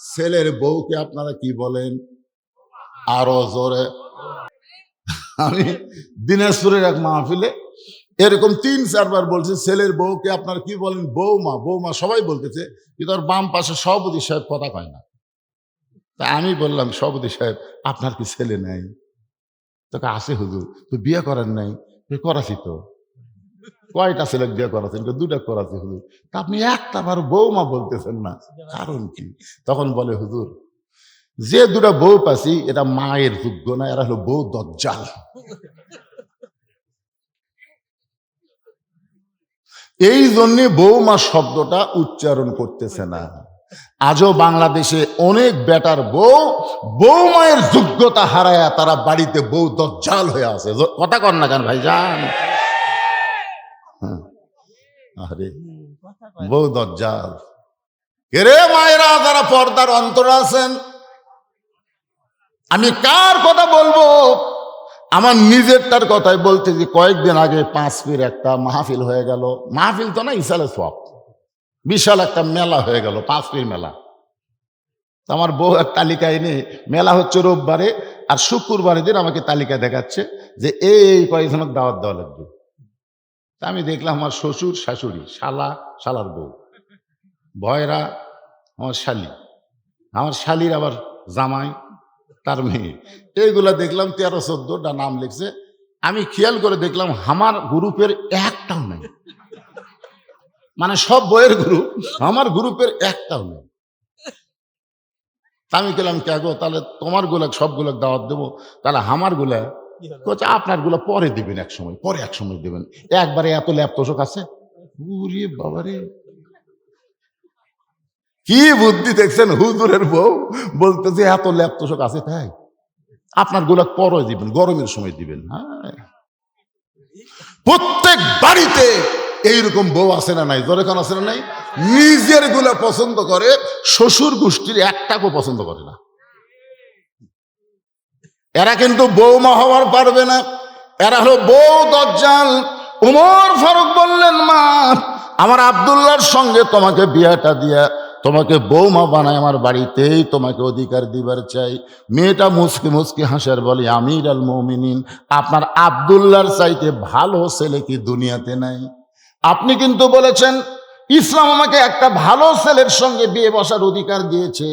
ছেলের বউকে আপনারা কি বলেন? আরো জোরে। আমি দিনাজপুরের এক মাহফিলে এরকম 3-4 বার বলছে ছেলের বউকে আপনারা কি বলেন? বৌমা। বৌমা সবাই বলতেছে, কিন্তু আর বাম পাশে সভাপতি সাহেব কথা কয় না। তা আমি বললাম, সভাপতি সাহেব আপনার কি ছেলে নাই? তোকে আছে হুজুর। তো বিয়ে করেন নাই? করাছি তো। কয়টা ছেলে বিয়ে করাছেন? 2টা করাছি হুজুর। তা আপনি একটা বার বৌমা বলতেছেন না, কারণ কি? তখন বলে, হুজুর যে 2টা বউ পাচ্ছি এটা মায়ের যোগ্য না, এরা হলো বউ দজ্জাল। এই জন্যে বৌমা শব্দটা উচ্চারণ করতেছে না। আজও বাংলাদেশে অনেক বেটার বউ বৌমায়ের যোগ্যতা হারায়া তারা বাড়িতে বউ দজ্জাল হয়ে আছে। কথা কর না কেন ভাইজান? আরে বউ দজ্জাল। রে মায়েরা যারা পর্দার অন্তর আছেন, আমি কার কথা বলবো? আমার নিজেরটার কথাই বলতে যে কয়েকদিন আগে 5 পীর একটা মাহফিল হয়ে গেল। মাহফিল তো না, ইসালে সওয়াব। বিশাল একটা মেলা হয়ে গেল, 5 পীর মেলা। আমার বউ এক তালিকা এনে, মেলা হচ্ছে রোববারে আর শুক্রবারের দিন আমাকে তালিকা দেখাচ্ছে যে এই কয়েকজনক দাওয়াত দেওয়া লাগবে। আমি দেখলাম আমার শ্বশুর শাশুড়ি, শালা শালার বউ, ভয়রা আমার শালি, আমার শালির আবার জামাই, তার মেয়ে, এইগুলা দেখলাম 13-14টা নাম লিখছে। আমি খেয়াল করে দেখলাম আমার গ্রুপের একটাও নেই, মানে সব বইয়ের গ্রুপ, আমার গ্রুপের একটাও নেই। আমি গেলাম, কে গো, তাহলে তোমার গুলা সবগুলো দাওয়াত দেবো, তাহলে আমার গুলা কোচ আপনার গুলা পরে দিবেন, এক সময় পরে, এক সময় দেবেন। একবারে এত ল্যাপটপ আছে, উরে বাবারে, কি বুদ্ধি দেখছেন হুজুরের বউ বলতেছে এত ল্যাপটপ আছে, তাই আপনার গুলা পরে দিবেন, গরমের সময় দিবেন। হ্যাঁ, প্রত্যেক বাড়িতে এইরকম বউ আছে না নাই? জোরে কান আছে না নাই? নিজের গুলা পছন্দ করে, শ্বশুর গোষ্ঠীর একটাকেও পছন্দ করে না। এরা কিন্তু বৌমা হওয়ার পারবে না, এরা হলো বউ দজ্জাল। উমর ফারুক বললেন, মা আমার আব্দুল্লাহর সঙ্গে তোমাকে বিয়াটা দিয়া তোমাকে বৌমা বানায় আমার বাড়িতেই তোমাকে অধিকার দিবার চাই। মেয়েটা মুসকি মুসকি হাসার বলে, আমির আল মুমিনিন, আপনার আব্দুল্লাহর চাইতে ভালো ছেলে কি দুনিয়াতে নাই? আপনি কিন্তু বলেছেন ইসলাম আমাকে একটা ভালো ছেলের সঙ্গে বিয়ে বসার অধিকার দিয়েছে।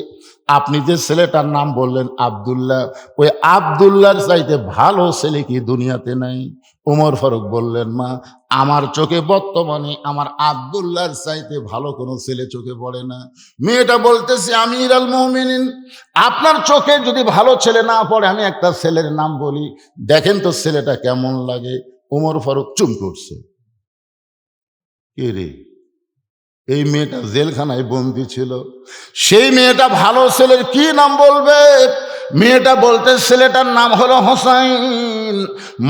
আপনি যে ছেলেটার নাম বললেন আব্দুল্লাহ, ওই আব্দুল্লাহর চাইতে ভালো ছেলে কি দুনিয়াতে নাই? উমর ফারুক বললেন, মা আমার চোখে বর্তমানে আমার আব্দুল্লাহর চাইতে ভালো কোনো ছেলে চোখে পড়ে না। মেয়েটা বলতেছে, আমির আল মুমিনিন, আপনার চোখে যদি ভালো ছেলে না পড়ে, আমি একটা ছেলের নাম বলি, দেখেন তো ছেলেটা কেমন লাগে। উমর ফারুক চুপ করছে। কে রে? এই মেয়েটা জেলখানায় বন্দি ছিল, সেই মেয়েটা ভালো ছেলের কি নাম বলবে? মেয়েটা বলতে, ছেলেটার নাম হলো হোসাইন,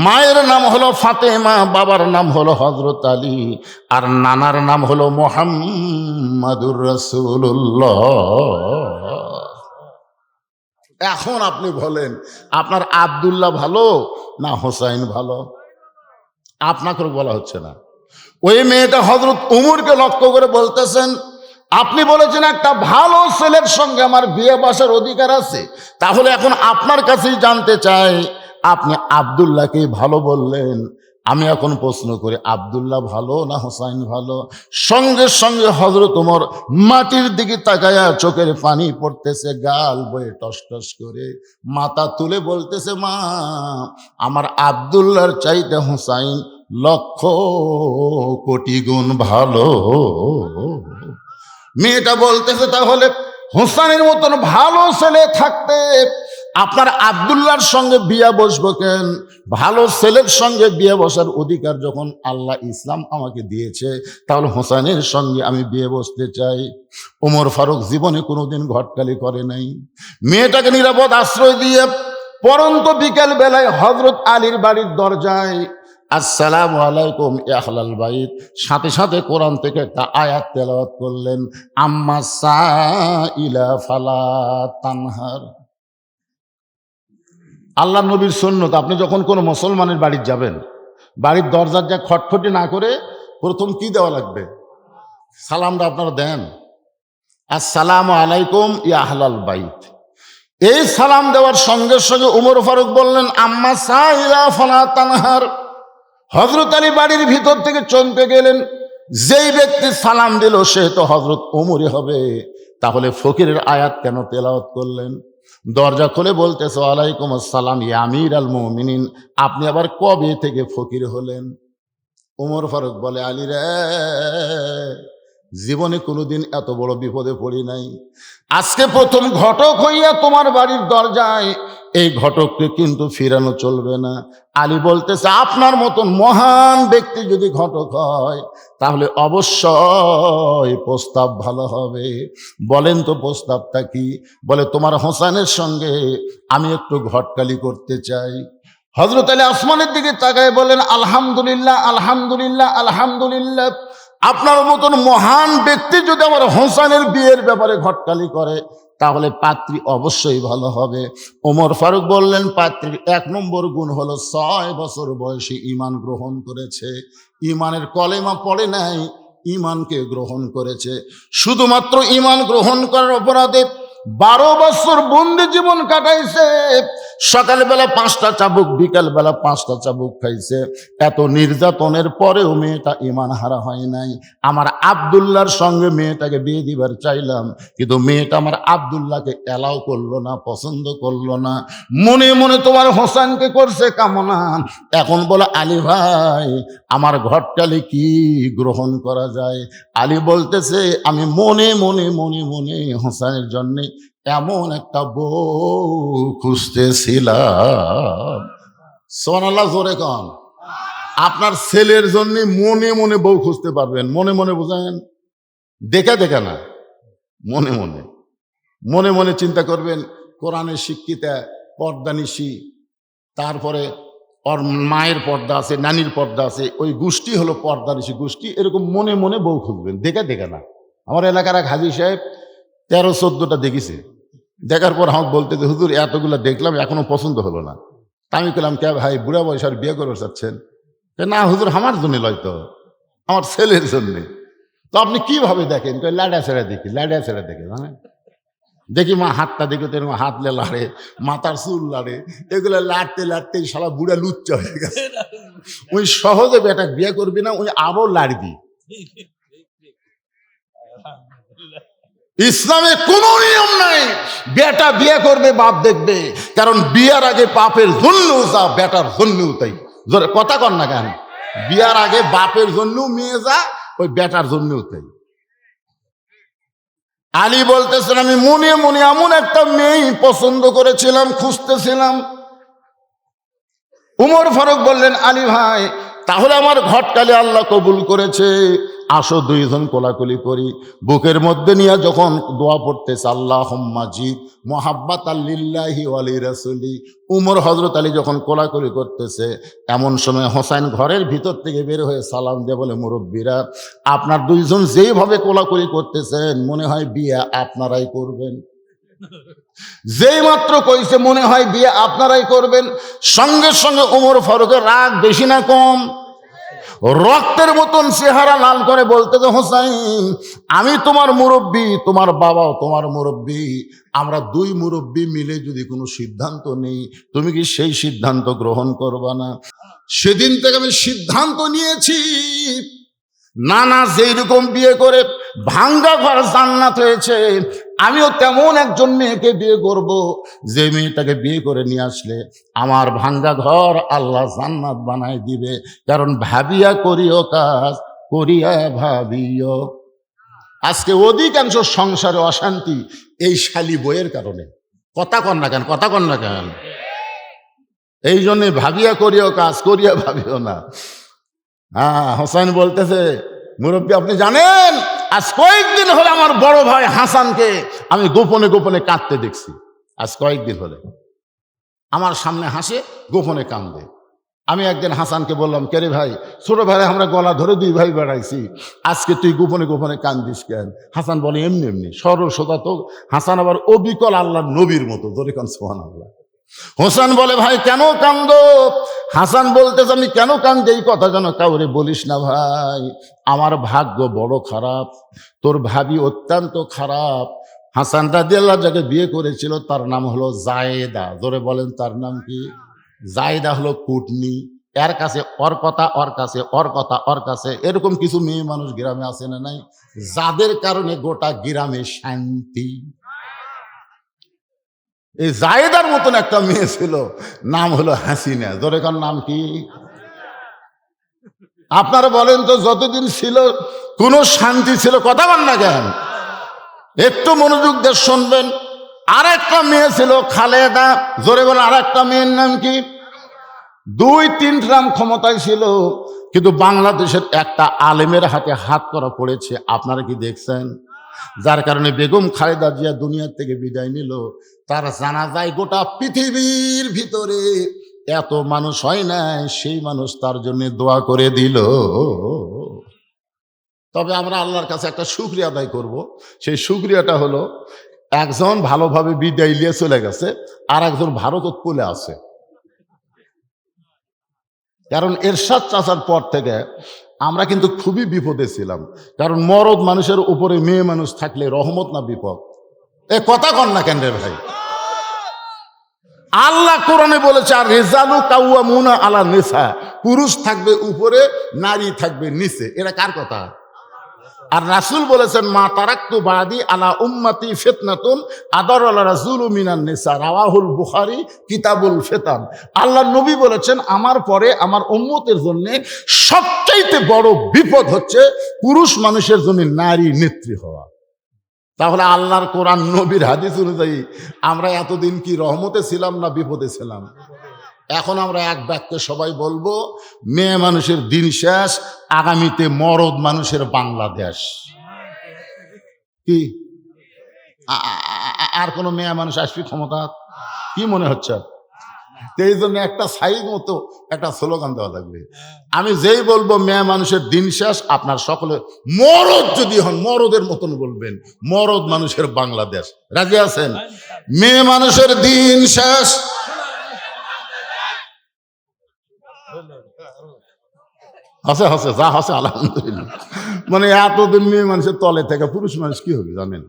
মায়ের নাম হলো ফাতেমা, বাবার নাম হলো হযরত আলী, আর নানার নাম হলো মুহাম্মাদুর রাসূলুল্লাহ। এখন আপনি বলেন, আপনার আব্দুল্লাহ ভালো না হোসাইন ভালো? আপনাকে বলা হচ্ছে না। ওই মেয়েটা হযরত উমরকে লক্ষ্য করে বলতেছেন, আপনি বলেছেন একটা ভালো ছেলের সঙ্গে আমার বিয়ে বসার অধিকার আছে, তাহলে এখন আপনার কাছেই জানতে চাই, আপনি আব্দুল্লাহকে ভালো বললেন, আমি এখন প্রশ্ন করি, আব্দুল্লাহ ভালো না হোসাইন ভালো? সঙ্গে সঙ্গে হযরত উমর মাটির দিকে তাকায়া চোখের পানি পড়তেছে, গাল বয়ে টস টস করে, মাথা তুলে বলতেছে, মা আমার আব্দুল্লাহর চাইতে হোসাইন লক্ষ কোটি গুণ ভালো। মেয়েটা বলতেছে, তাহলে হোসাইনের মতন ভালো ছেলে থাকতে আপনার আব্দুল্লাহর সঙ্গে বিয়ে বসবো কেন? ভালো ছেলের সঙ্গে বিয়ে বসার অধিকার যখন আল্লাহ ইসলাম আমাকে দিয়েছে, তাহলে হোসাইনের সঙ্গে আমি বিয়ে বসতে চাই। ওমর ফারুক জীবনে কোনোদিন ঘটকালি করে নাই। মেয়েটাকে নিরাপদ আশ্রয় দিয়ে পরন্ত বিকেল বেলায় হযরত আলীর বাড়ির দরজায় আসসালামু আলাইকুম আহলাল বাইত, সাথে সাথে কোরআন থেকে একটা আয়াত তেলাওয়াত করলেন, আম্মা সাইলা ফালা তানহার। আল্লাহ নবীর সুন্নত, আপনি যখন কোনো মুসলমানের বাড়ি যাবেন, বাড়ির দরজার যা খটখটি না করে প্রথম কি দেওয়া লাগবে? সালামটা আপনারা দেন। আসসালামু আলাইকুম ইয়া আহলাল বাইত। এই সালাম দেওয়ার সঙ্গে সঙ্গে উমর ফারুক বললেন, আম্মা সাইলা ফালা তানহার। হযরত আলী বাড়ির ভিতর থেকে চমকে গেলেন, যেই ব্যক্তি সালাম দিল সে তো হযরত ওমরই হবে, তাহলে ফকিরের আয়াত কেন তেলাওয়াত করলেন? দরজা খুলে বলতেছে, ওয়ালাইকুম আসসালাম ইয়া আমির আল মুমিনিন, আপনি আবার কবে থেকে ফকির হলেন? উমর ফারুক বলে, আলী রে, জীবনে কোনোদিন এত বড় বিপদে পড়ি নাই, আজকে প্রথম ঘটক হইয়া তোমার বাড়ির দরজায়, এই ঘটককে কিন্তু ফিরানো চলবে না। আলী বলতেছে, আপনার মতন মহান ব্যক্তি যদি ঘটক হয় তাহলে অবশ্যই প্রস্তাব ভালো হবে। বলেন তো প্রস্তাবটা কি? বলে, তোমার হোসেনের সঙ্গে আমি একটু ঘটকালি করতে চাই। হযরত আলী আসমানের দিকে তাকায় বলেন, আলহামদুলিল্লাহ আলহামদুলিল্লাহ আলহামদুলিল্লাহ, আপনার মতন মহান ব্যক্তি যদি আমার হোসেনের বিয়ের ব্যাপারে ঘটকালি করে তাহলে পাত্রী অবশ্যই ভালো হবে। ওমর ফারুক বললেন, পাত্রীর 1 নম্বর গুণ হলো 6 বছর বয়সে ঈমান গ্রহণ করেছে। ঈমানের কলেমা পড়ে নাই, ঈমানকে গ্রহণ করেছে। শুধুমাত্র ঈমান গ্রহণ করার অপরাধে 12 বছর বন্দি জীবন কাটাইছে। সকালবেলা 5টা চাবুক, বিকালবেলা 5টা চাবুক খাইছে। এত নির্যাতনের পরেও মেয়েটা ঈমান হারা হয় নাই। আমার আব্দুল্লাহর সঙ্গে মেয়েটাকে বিয়ে দিবার চাইলাম, কিন্তু মেয়েটা আমার আব্দুল্লাহকে এলাও করলো না, পছন্দ করলো না। মনে মনে তোমার হোসেনকে করছে কামনা। এখন বলে, আলী ভাই, আমার ঘটকালি কি গ্রহণ করা যায়? আলী বলতেছে, আমি মনে মনে মনে মনে হোসেনের জন্যে এমন একটা বউ খুঁজতেছিলাম। সুবহানাল্লাহ, জোরে কন। আপনার ছেলের জন্য মনে মনে বউ খুঁজতে পারবেন। মনে মনে বুঝেন, দেখা দেখা না, মনে মনে মনে মনে চিন্তা করবেন। কোরআনের শিক্ষিতা, পর্দানিশী, তারপরে ওর মায়ের পর্দা আছে, নানির পর্দা আছে, ওই গোষ্ঠী হলো পর্দানিশী গোষ্ঠী। এরকম মনে মনে বউ খুঁজবেন, দেখা দেখা না। আমার এলাকার এক হাজী সাহেব 13-14টা দেখেছে। দেখার পর আমাকে বলতে যে, হুজুর এতগুলো দেখলাম এখনো পছন্দ হলো না। তা আমি বললাম, কে ভাই, বুড়া বয়স আর বিয়ে করতে চাচ্ছেন? না হুজুর, আমার জন্য লয় তো, আমার ছেলের জন্যে। তো আপনি কিভাবে দেখেন? লাডা ছেড়ে দেখি, লাডা ছেড়ে দেখে, মানে দেখি মা হাতটা দেখে তো হাতলে লাড়ে, মাথার চুল লাড়ে, এগুলো লাড়তে লাড়তে সারা বুড়া লুচ্চা হয়ে গেছে। ওই সহজে বেটা বিয়ে করবি না, ওই আরো লাড়বি। ইসলামে কোনো নিয়ম নাই বেটা বিয়ে করবে বাপ দেখবে, কারণ বিয়ার আগে বাপের জন্যও যা, বেটার জন্যও তাই। জোরে কথা কন না কেন? বিয়ার আগে বাপের জন্য মেয়ে যা, ওই বেটার জন্যও তাই। আলী বলতেছেন, আমি মনে মনে এমন একটা মেয়ে পছন্দ করেছিলাম, খুঁজতেছিলাম। উমর ফারুক বললেন, আলী ভাই, তাহলে আমার ঘটকালি আল্লাহ কবুল করেছে, আসো দুইজন কোলাকুলি করি। বুকের মধ্যে নিয়ে যখন দোয়া পড়তেছে, আল্লাহুম্মা জিদ মুহাব্বাতাল লিল্লাহি ওয়া লিরাসূলি, উমর হযরত আলী যখন কোলাকুলি করতেছে, এমন সময় হোসেন ঘরের ভিতর থেকে বের হয়ে সালাম দিয়ে বলে, মুরব্বীরা, আপনার দুইজন যেইভাবে কোলাকুলি করতেছেন মনে হয় বিয়ে আপনারাই করবেন। যেই মাত্র কইছে মনে হয় বিয়ে আপনারাই করবেন, সঙ্গে সঙ্গে উমর ফারুকের রাগ বেশি না কম? রক্তের মতন চেহারা লাল করে বলতেছে, হোসাইন, আমি তোমার মুরব্বী, তোমার বাবাও তোমার মুরব্বী, আমরা দুই মুরব্বী মিলে যদি কোনো সিদ্ধান্ত নেই, তুমি কি সেই সিদ্ধান্ত গ্রহণ করবা না? সেদিন থেকে আমি সিদ্ধান্ত নিয়েছি, না না, যেই রকম বিয়ে করে ভাঙ্গা ঘর জান্নাত হয়েছে, আমিও তেমন একজন মেয়েকে বিয়ে করব, যে মেয়েটাকে বিয়ে করে নিয়ে আসলে আমার ভাঙ্গা ঘর আল্লাহ জান্নাত বানায় দিবে। কারণ ভাবিয়া করিও কাজ, করিয়া ভাবিও। আজকে অধিকাংশ সংসারে অশান্তি এই শালি বইয়ের কারণে। কথা কন না কেন? কথা কন না কেন? এই জন্যে ভাবিয়া করিও কাজ, করিয়া ভাবিও না। হ্যাঁ, হোসেন বলতেছে, মুরব্বী আপনি জানেন, আজ কয়েকদিন হলে আমার বড় ভাই হাসানকে আমি গোপনে গোপনে কাঁদতে দেখছি। আজ কয়েকদিন হলে আমার সামনে হাসে, গোপনে কান্দে। আমি একদিন হাসানকে বললাম, কে রে ভাই, ছোট ভাই আমরা গলা ধরে দুই ভাই বেড়াইছি, আজকে তুই গোপনে গোপনে কান্দিস কেন? হাসান বলে, এমনি এমনি, সরল সোজা তো। হাসান আবার অবিকল আল্লাহর নবীর মতো, ধরে কান সুবহানাল্লাহ। হোসেন বলে, ভাই কেন কান্দো? হাসান বলতেছে আমি কেন কান্দে, এই কথা যেন কাউরে বলিস না ভাই, আমার ভাগ্য বড় খারাপ, তোর ভাবি অত্যন্ত খারাপ। হাসান রাদিয়াল্লাহু যাকে বিয়ে করেছিল তার নাম হলো জায়েদা। জোরে বলেন তার নাম কি? জায়েদা হলো কুটনি। এর কাছে ওর কথা, ওর কাছে ওর কথা, ওর কাছে, এরকম কিছু মেয়ে মানুষ গ্রামে আছে না নাই, যাদের কারণে গোটা গ্রামে শান্তি। এই জায়েদার মতন একটা মেয়ে ছিল, নাম হলো হাসিনা। জোরে কার নাম কি? আপনারা বলেন তো, যতদিন ছিল কোনো শান্তি ছিল? কথা বল না কেন? একটু মনোযোগ দিয়ে শুনবেন। আর একটা মেয়ে ছিল খালেদা। জোরে বলেন আর একটা মেয়ের নাম কি? 2-3 ট্রাম ক্ষমতায় ছিল, কিন্তু বাংলাদেশের একটা আলেমের হাতে হাত করা পড়েছে। আপনারা কি দেখছেন? যার কারণে বেগম খালেদা জিয়া দুনিয়ার থেকে বিদায় নিল। তার জানাজায় গোটা পৃথিবীর ভিতরে এত মানুষ হয় নাই, সেই মানুষ তার জন্য দোয়া করে দিল। তবে আমরা আল্লাহর কাছে একটা শুকরিয়া আদায় করব। সেই শুকরিয়াটা হলো, একজন ভালোভাবে বিদায় নিয়ে চলে গেছে, আর একজন ভারত কোলে আছে। কারণ এরশাদ চাচার পর থেকে আমরা কিন্তু খুবই বিপদে ছিলাম। কারণ মরদ মানুষের উপরে মেয়ে মানুষ থাকলে রহমত না বিপদ? এ কথা কন না কেন রে ভাই? আল্লাহ কোরআনে বলেছে, আর রিজালু কাওয়ামুনা আলা নিসা, পুরুষ থাকবে উপরে, নারী থাকবে নিচে। এটা কার কথা? আর রাসূল বলেছেন, মা তারাক্তু বাদি আলা উম্মতি ফিতনাতুন আদার আলা রাসূলু মিনান নিসা, রাওয়াহুল বুখারী কিতাবুল ফিতান। আল্লাহ নবী বলেছেন, আমার পরে আমার উম্মতের জন্য সবচাইতে বড় বিপদ হচ্ছে পুরুষ মানুষের জন্য নারী নেত্রী হওয়া। তাহলে আল্লাহর কোরআন নবীর হাদিস অনুযায়ী আমরা এতদিন কি রহমতে ছিলাম না বিপদে ছিলাম? এখন আমরা এক বাক্যে সবাই বলবো, মেয়ে মানুষের দিন শেষ, আগামীতে মরদ মানুষের বাংলাদেশ। কি আর কোন মেয়ে মানুষ আসবে ক্ষমতা? কি মনে হচ্ছে? এই জন্য একটা সাইজ মতো একটা স্লোগান দেওয়া লাগবে। আমি যেই বলবো মেয়ে মানুষের দিন শেষ, আপনার সকলে মরদ যদি হন মরদের মতন বলবেন, মরদ মানুষের বাংলাদেশ। রাজি আছেন? মেয়ে মানুষের দিন শেষ। হাসে হাসে যা হাসে আলহামদুলিল্লাহ। মানে এতদিন মেয়ে মানুষের তলে থেকে পুরুষ মানুষ কি হবে জানেন?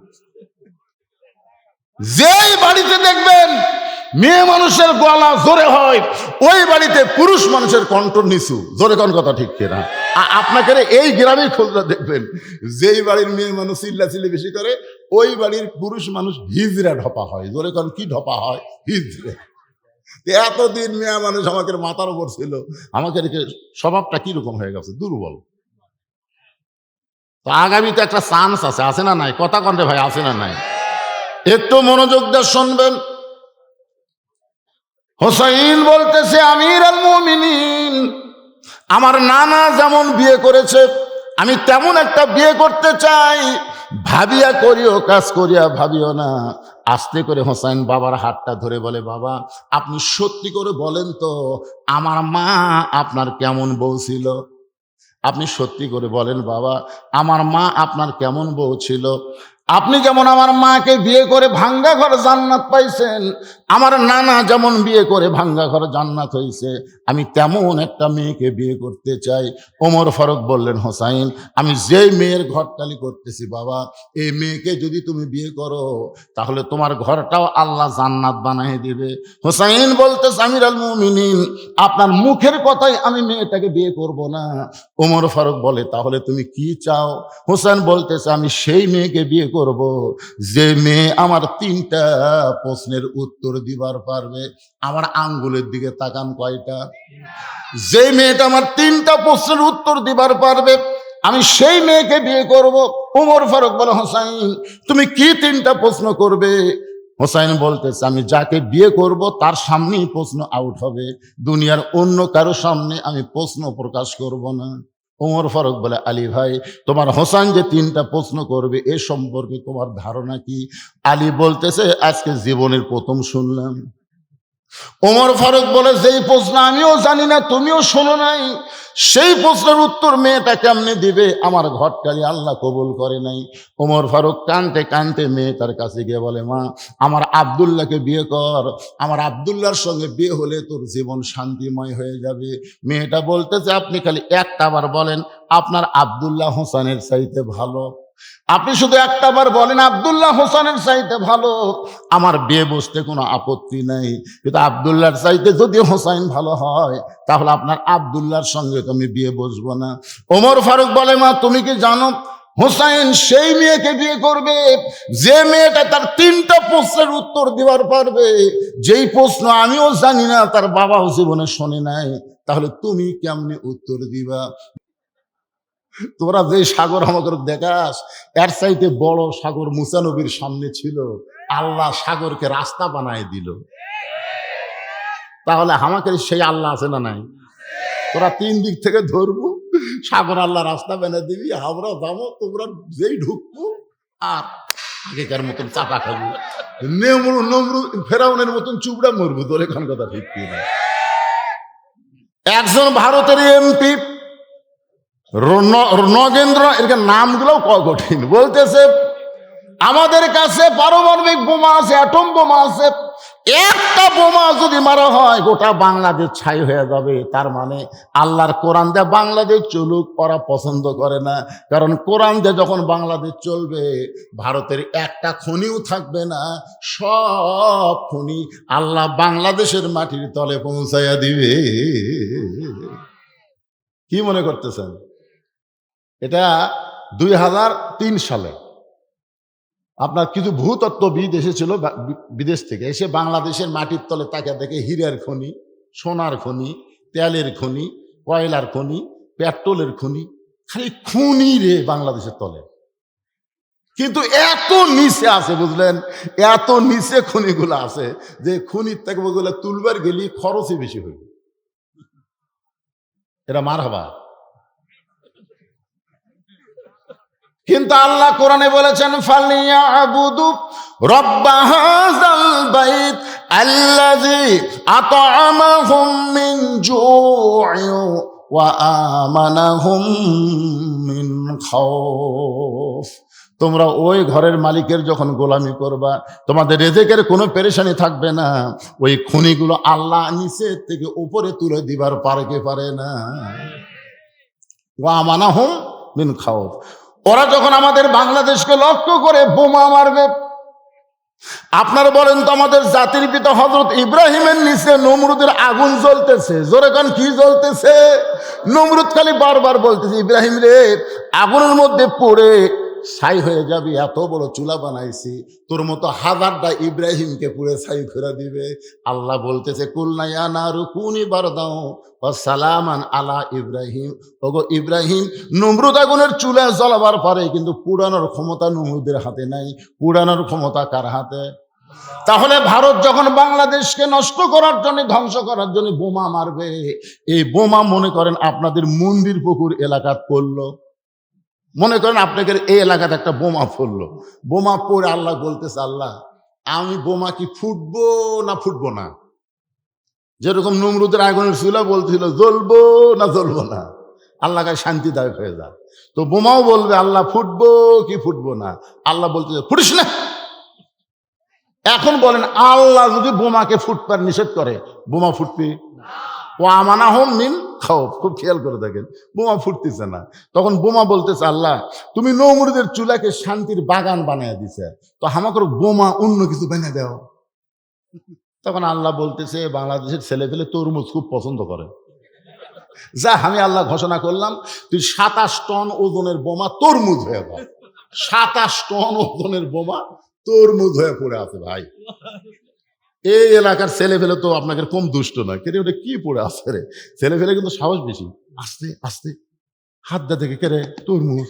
যেই বাড়িতে দেখবেন মেয়ে মানুষের গলা জোরে হয়, ওই বাড়িতে পুরুষ মানুষের কণ্ঠ নিচু। জোরে কোন কথা ঠিক কিনা? আপনাকে এই গ্রামের খোঁজটা দেখবেন, যেই বাড়ির মেয়ে মানুষ চিল্লাচিল্লি বেশি করে, ওই বাড়ির পুরুষ মানুষ হিজড়া ঢপা হয়। জোরে কোন কি ঢপা হয়? হিজড়া। এতদিন মেয়ে মানুষ আমাকে মাথার উপর ছিল, আমাকে রেখে স্বভাবটা কিরকম হয়ে গেছে, দুর্বল। তো আগামীতে একটা চান্স আছে, আছে না নাই? কথা কন্ঠে ভাই, আছে না নাই? একটু মনোযোগ দিয়ে শুনবেন। হোসাইন বলতেছে, আমির আল মুমিনিন, আমার নানা যেমন বিয়ে করেছে আমি তেমন একটা বিয়ে করতে চাই। ভাবিয়া করিও, কাজ করিয়া ভাবিও না। আস্তে করে হোসাইন বাবার হাতটা ধরে বলে, বাবা আপনি সত্যি করে বলেন তো, আমার মা আপনার কেমন বউ ছিল? আপনি সত্যি করে বলেন বাবা, আমার মা আপনার কেমন বউ ছিল? আপনি যেমন আমার মাকে বিয়ে করে ভাঙ্গা ঘর জান্নাত পাইছেন, আমার নানা যেমন বিয়ে করে ভাঙ্গা ঘর জান্নাত হয়েছে, আমি তেমন একটা মেয়েকে বিয়ে করতে চাই। ওমর ফারুক বললেন, হোসাইন আমি যেই মেয়ের ঘরটালি করতেছি বাবা, এই মেয়েকে যদি তুমি বিয়ে করো তাহলে তোমার ঘরটাও আল্লাহ জান্নাত বানিয়ে দিবে। হোসাইন বলতেছে, আমির আল মুমিনিন, আপনার মুখের কথাই আমি মেয়েটাকে বিয়ে করব না। ওমর ফারুক বলে, তাহলে তুমি কি চাও? হোসেন বলতেছে, আমি সেই মেয়েকে বিয়ে করব যে মেয়ে আমার 3টা প্রশ্নের উত্তর দিবার পারবে। আমার আঙ্গুলের দিকে তাকান, কয়টা? যে মেয়েটা আমার 3টা প্রশ্নের উত্তর দিবার পারবে, আমি সেই মেয়েকে বিয়ে করব। ওমর ফারুক বলে, হোসাইন তুমি কি 3টা প্রশ্ন করবে? হোসাইন বলতেছে, আমি যাকে বিয়ে করব তার সামনেই প্রশ্ন আউট হবে, দুনিয়ার অন্য কারো সামনে আমি প্রশ্ন প্রকাশ করব না। ওমর ফারুক বলে, আলী ভাই তোমার হোসাইন যে 3টা প্রশ্ন করবে এ সম্পর্কে তোমার ধারণা কি? আলী বলতেছে, আজকে জীবনের প্রথম শুনলাম। ওমর ফারুক বলে, যেই প্রশ্ন আমিও জানি না তুমিও শোনো নাই, সেই প্রশ্নের উত্তর মেয়েটা কেমনে দিবে? আমার ঘটকালি আল্লাহ কবুল করে নাই। ওমর ফারুক কানতে কানতে মেয়েটার কাছে গিয়ে বলে, মা, আমার আব্দুল্লাহকে বিয়ে কর, আমার আব্দুল্লাহর সঙ্গে বিয়ে হলে তোর জীবন শান্তিময় হয়ে যাবে। মেয়েটা বলতেছে, আপনি খালি একটা বার বলেন আপনার আব্দুল্লাহ হোসেনের চাইতে ভালো, আপনি শুধু একটা বার বলেন আব্দুল্লাহ হোসেনের চাইতে ভালো, আমার বিয়ে বসতে কোনো আপত্তি নাই। কিন্তু আব্দুল্লাহর চাইতে যদি হোসাইন ভালো হয় তাহলে আপনার আব্দুল্লাহর সঙ্গে তো আমি বিয়ে বসবো না। ওমর ফারুক বলে, মা, তুমি কি জানো হোসাইন সেই মেয়েকে বিয়ে করবে যে মেয়েটা তার 3টা প্রশ্নের উত্তর দেওয়ার পারবে, যেই প্রশ্ন আমিও জানি না, তার বাবাও জীবনে শোনে নাই। তাহলে তুমি কেমনে উত্তর দিবা? তোরা যে সাগর আমাকে দেখাস, এর চাইতে বড় সাগর মুসা নবীর সামনে ছিল, আল্লাহ সাগরকে রাস্তা বানায় দিল। তাহলে আমাকে সেই আল্লাহ আছে না নাই? তোরা 3 দিক থেকে ধরবো, সাগর আল্লাহ রাস্তা বানায় দিবি, আমরা যাবো, তোমরা যেই ঢুকবো আর আগেকার মতন চাপা খাবো, নমরুদ ফেরাউনের মতন চুবড়া মরবো। তোর এখন কথা ঠিক না। একজন ভারতের এমপি নগেন্দ্র, এর নামগুলো কঠিন, বলতেছে আমাদের কাছে পারমাণবিক বোমা আছে, অ্যাটম বোমা আছে, একটা বোমা যদি মারা হয় গোটা বাংলাদেশ ছাই হয়ে যাবে। তার মানে আল্লাহর কোরআন দিয়ে বাংলাদেশ চলুক ওরা পছন্দ করে না, কারণ কোরআন দিয়ে যখন বাংলাদেশ চলবে ভারতের একটা খনিও থাকবে না, সব খনি আল্লাহ বাংলাদেশের মাটির তলে পৌঁছাইয়া দিবে। কি মনে করতেছেন? এটা 2003 সালে আপনার কিছু ভূতত্ত্ববিদ এসেছিল বিদেশ থেকে, এসে বাংলাদেশের মাটির তলে তাকে দেখে হীরার খনি, সোনার খনি, তেলের খনি, কয়লার খনি, পেট্রোলের খনি, খালি খনি রে বাংলাদেশের তলে। কিন্তু এত নিচে আছে, বুঝলেন, এত নিচে খনিগুলো আছে যে খনির থেকে ওগুলো তুলবার গেলে খরচই বেশি হইল। এটা মারহাবা। কিন্তু আল্লাহ কোরআনে বলেছেন, ফালিয়াবুদু রাব্বা হাযাল বাইত আল্লাযী আত'আমাহুম মিন জু'ইন ওয়া আমানাহুম মিন খাউফ। তোমরা ওই ঘরের মালিকের যখন গোলামি করবা তোমাদের রিজিকের কোনো পেরেশানি থাকবে না। ওই খনিগুলো আল্লাহ নিচে থেকে উপরে তুলে দিবার পারে না। ওয়া আমানাহুম মিন খাউফ। ওরা যখন আমাদের বাংলাদেশকে লক্ষ্য করে বোমা মারবে, আপনারা বলেন তো আমাদের জাতির পিতা হযরত ইব্রাহিমের নিচে নমরুদের আগুন জ্বলতেছে, জোরে কান কি জ্বলতেছে? নমরুদ খালি বারবার বলতেছে, ইব্রাহিম রে, আগুনের মধ্যে পড়ে ছাই হয়ে যাবি, এত বড় চুলা বানাইছি, তোর মতো হাজারটা ইব্রাহিমকে পুড়ে ছাই করে দিবে। আল্লাহ বলতেছে, কুলনা ইয়া নারু কুনি বারদাও ওয়া সালামান আলা ইব্রাহিম। ওগো ইব্রাহিম, নমরুদ আগুনের চুলা জ্বলাবার পারে, কিন্তু পুরানোর ক্ষমতা নমরুদের হাতে নাই। পুরানোর ক্ষমতা কার হাতে? তাহলে ভারত যখন বাংলাদেশকে নষ্ট করার জন্য, ধ্বংস করার জন্য বোমা মারবে, এই বোমা মনে করেন আপনাদের মন্দির পুকুর এলাকা পড়লো, মনে করেন আপনাদের এই এলাকাতে একটা বোমা পড়লো, বোমা পড়ে আল্লাহ বলতেছে, আল্লাহ আমি বোমা কি ফুটবো না ফুটবো না? যেরকম নমরুদের আগুনের চুলা বলছিল জ্বলবো না জ্বলবো না, আল্লাহ কাছে শান্তিদায়ক হয়ে যায়। তো বোমাও বলবে আল্লাহ ফুটবো কি ফুটবো না? আল্লাহ বলতেছে ফুটিস না। এখন বলেন আল্লাহ যদি বোমাকে ফুটবার নিষেধ করে, বোমা ফুটবে? ও আমানাহুম মিন খাউফ। খুব খেয়াল করে দেখেন, বোমা ফুটতেছে না। তখন বোমা বলতেছে, আল্লাহ তুমি নমরুদের চুলাকে শান্তির বাগান বানিয়ে দিছে, তো আমাকে বোমা অন্য কিছু বানিয়ে দাও। তখন আল্লাহ বলতেছে, বাংলাদেশের ছেলে পেলে তরমুজ খুব পছন্দ করে, যা আমি আল্লাহ ঘোষণা করলাম তুই 27 টন ওজনের বোমা তরমুজ হয়ে যাও। 27 টন ওজনের বোমা তরমুজ হয়ে পড়ে আছে। ভাই, এই এলাকার ছেলে ফেলে তো আপনাকে কম দুষ্ট না, কেরে ওটা কি পড়ে আছে রে? ছেলে ফেলে কিন্তু সাহস বেশি, আস্তে আস্তে হাত দা থেকে কেরে তরমুজ,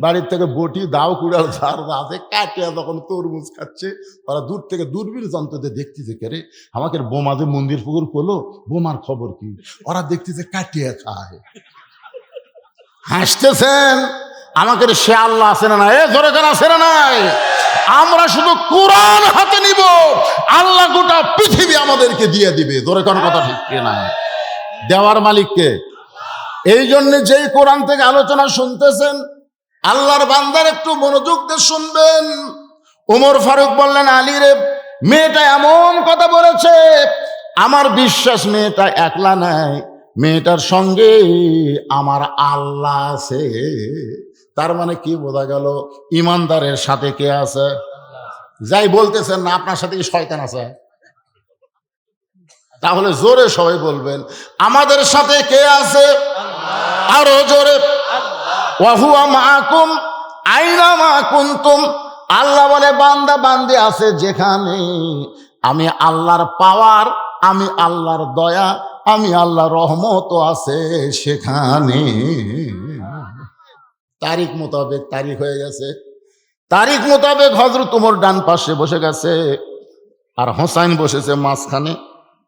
বাড়ির থেকে বটি দাও কুড়াল ঝাড় আছে কাটিয়া যখন তরমুজ খাচ্ছে, ওরা দূর থেকে দূরবীন যন্ত্রতে দেখতেছে কেরে আমাকে বোমা যে মন্দির পুকুর করলো, বোমার খবর কি? ওরা দেখতেছে কাটিয়া খায়, হাসতেছেন। আমাকে সে আল্লাহ আছে না নাই? জোরে কেন আছে না নাই? আমরা শুধু কোরআন হাতে নিব, আল্লাহ গোটা পৃথিবী আমাদেরকে দিয়ে দিবে। ধরে কোন কথা ঠিক কিনা? দেওয়ার মালিককে। এই জন্য যেই কোরআন থেকে আলোচনা শুনতেছেন, আল্লাহর বান্দার একটু মনোযোগ দিয়ে শুনবেন। ওমর ফারুক বললেন, আলী রে, মেয়েটা এমন কথা বলেছে, আমার বিশ্বাস মেয়েটা একলা নাই, মেয়েটার সঙ্গে আমার আল্লাহ আছে। তার মানে কি বোঝা গেল? ইমানদারের সাথে কে আছে? যাই বলতেছেন না, আপনার সাথে কি শয়তান আছে? তাহলে জোরে সবাই বলবেন, আমাদের সাথে কে আছে? আরো জোরে, ওয়াহুয়া মাকুম আইনা মা কুনতুম। আল্লাহ বলে, বান্দা বান্দি আছে যেখানে, আমি আল্লাহর পাওয়ার, আমি আল্লাহর দয়া, আমি আল্লাহর রহমত আছে সেখানে। তারিখ মোতাবেক তারিখ হয়ে গেছে। তারিখ মোতাবেক হযরত ওমর ডান পাশে বসে গেছে, আর হোসাইন বসেছে মাঝখানে,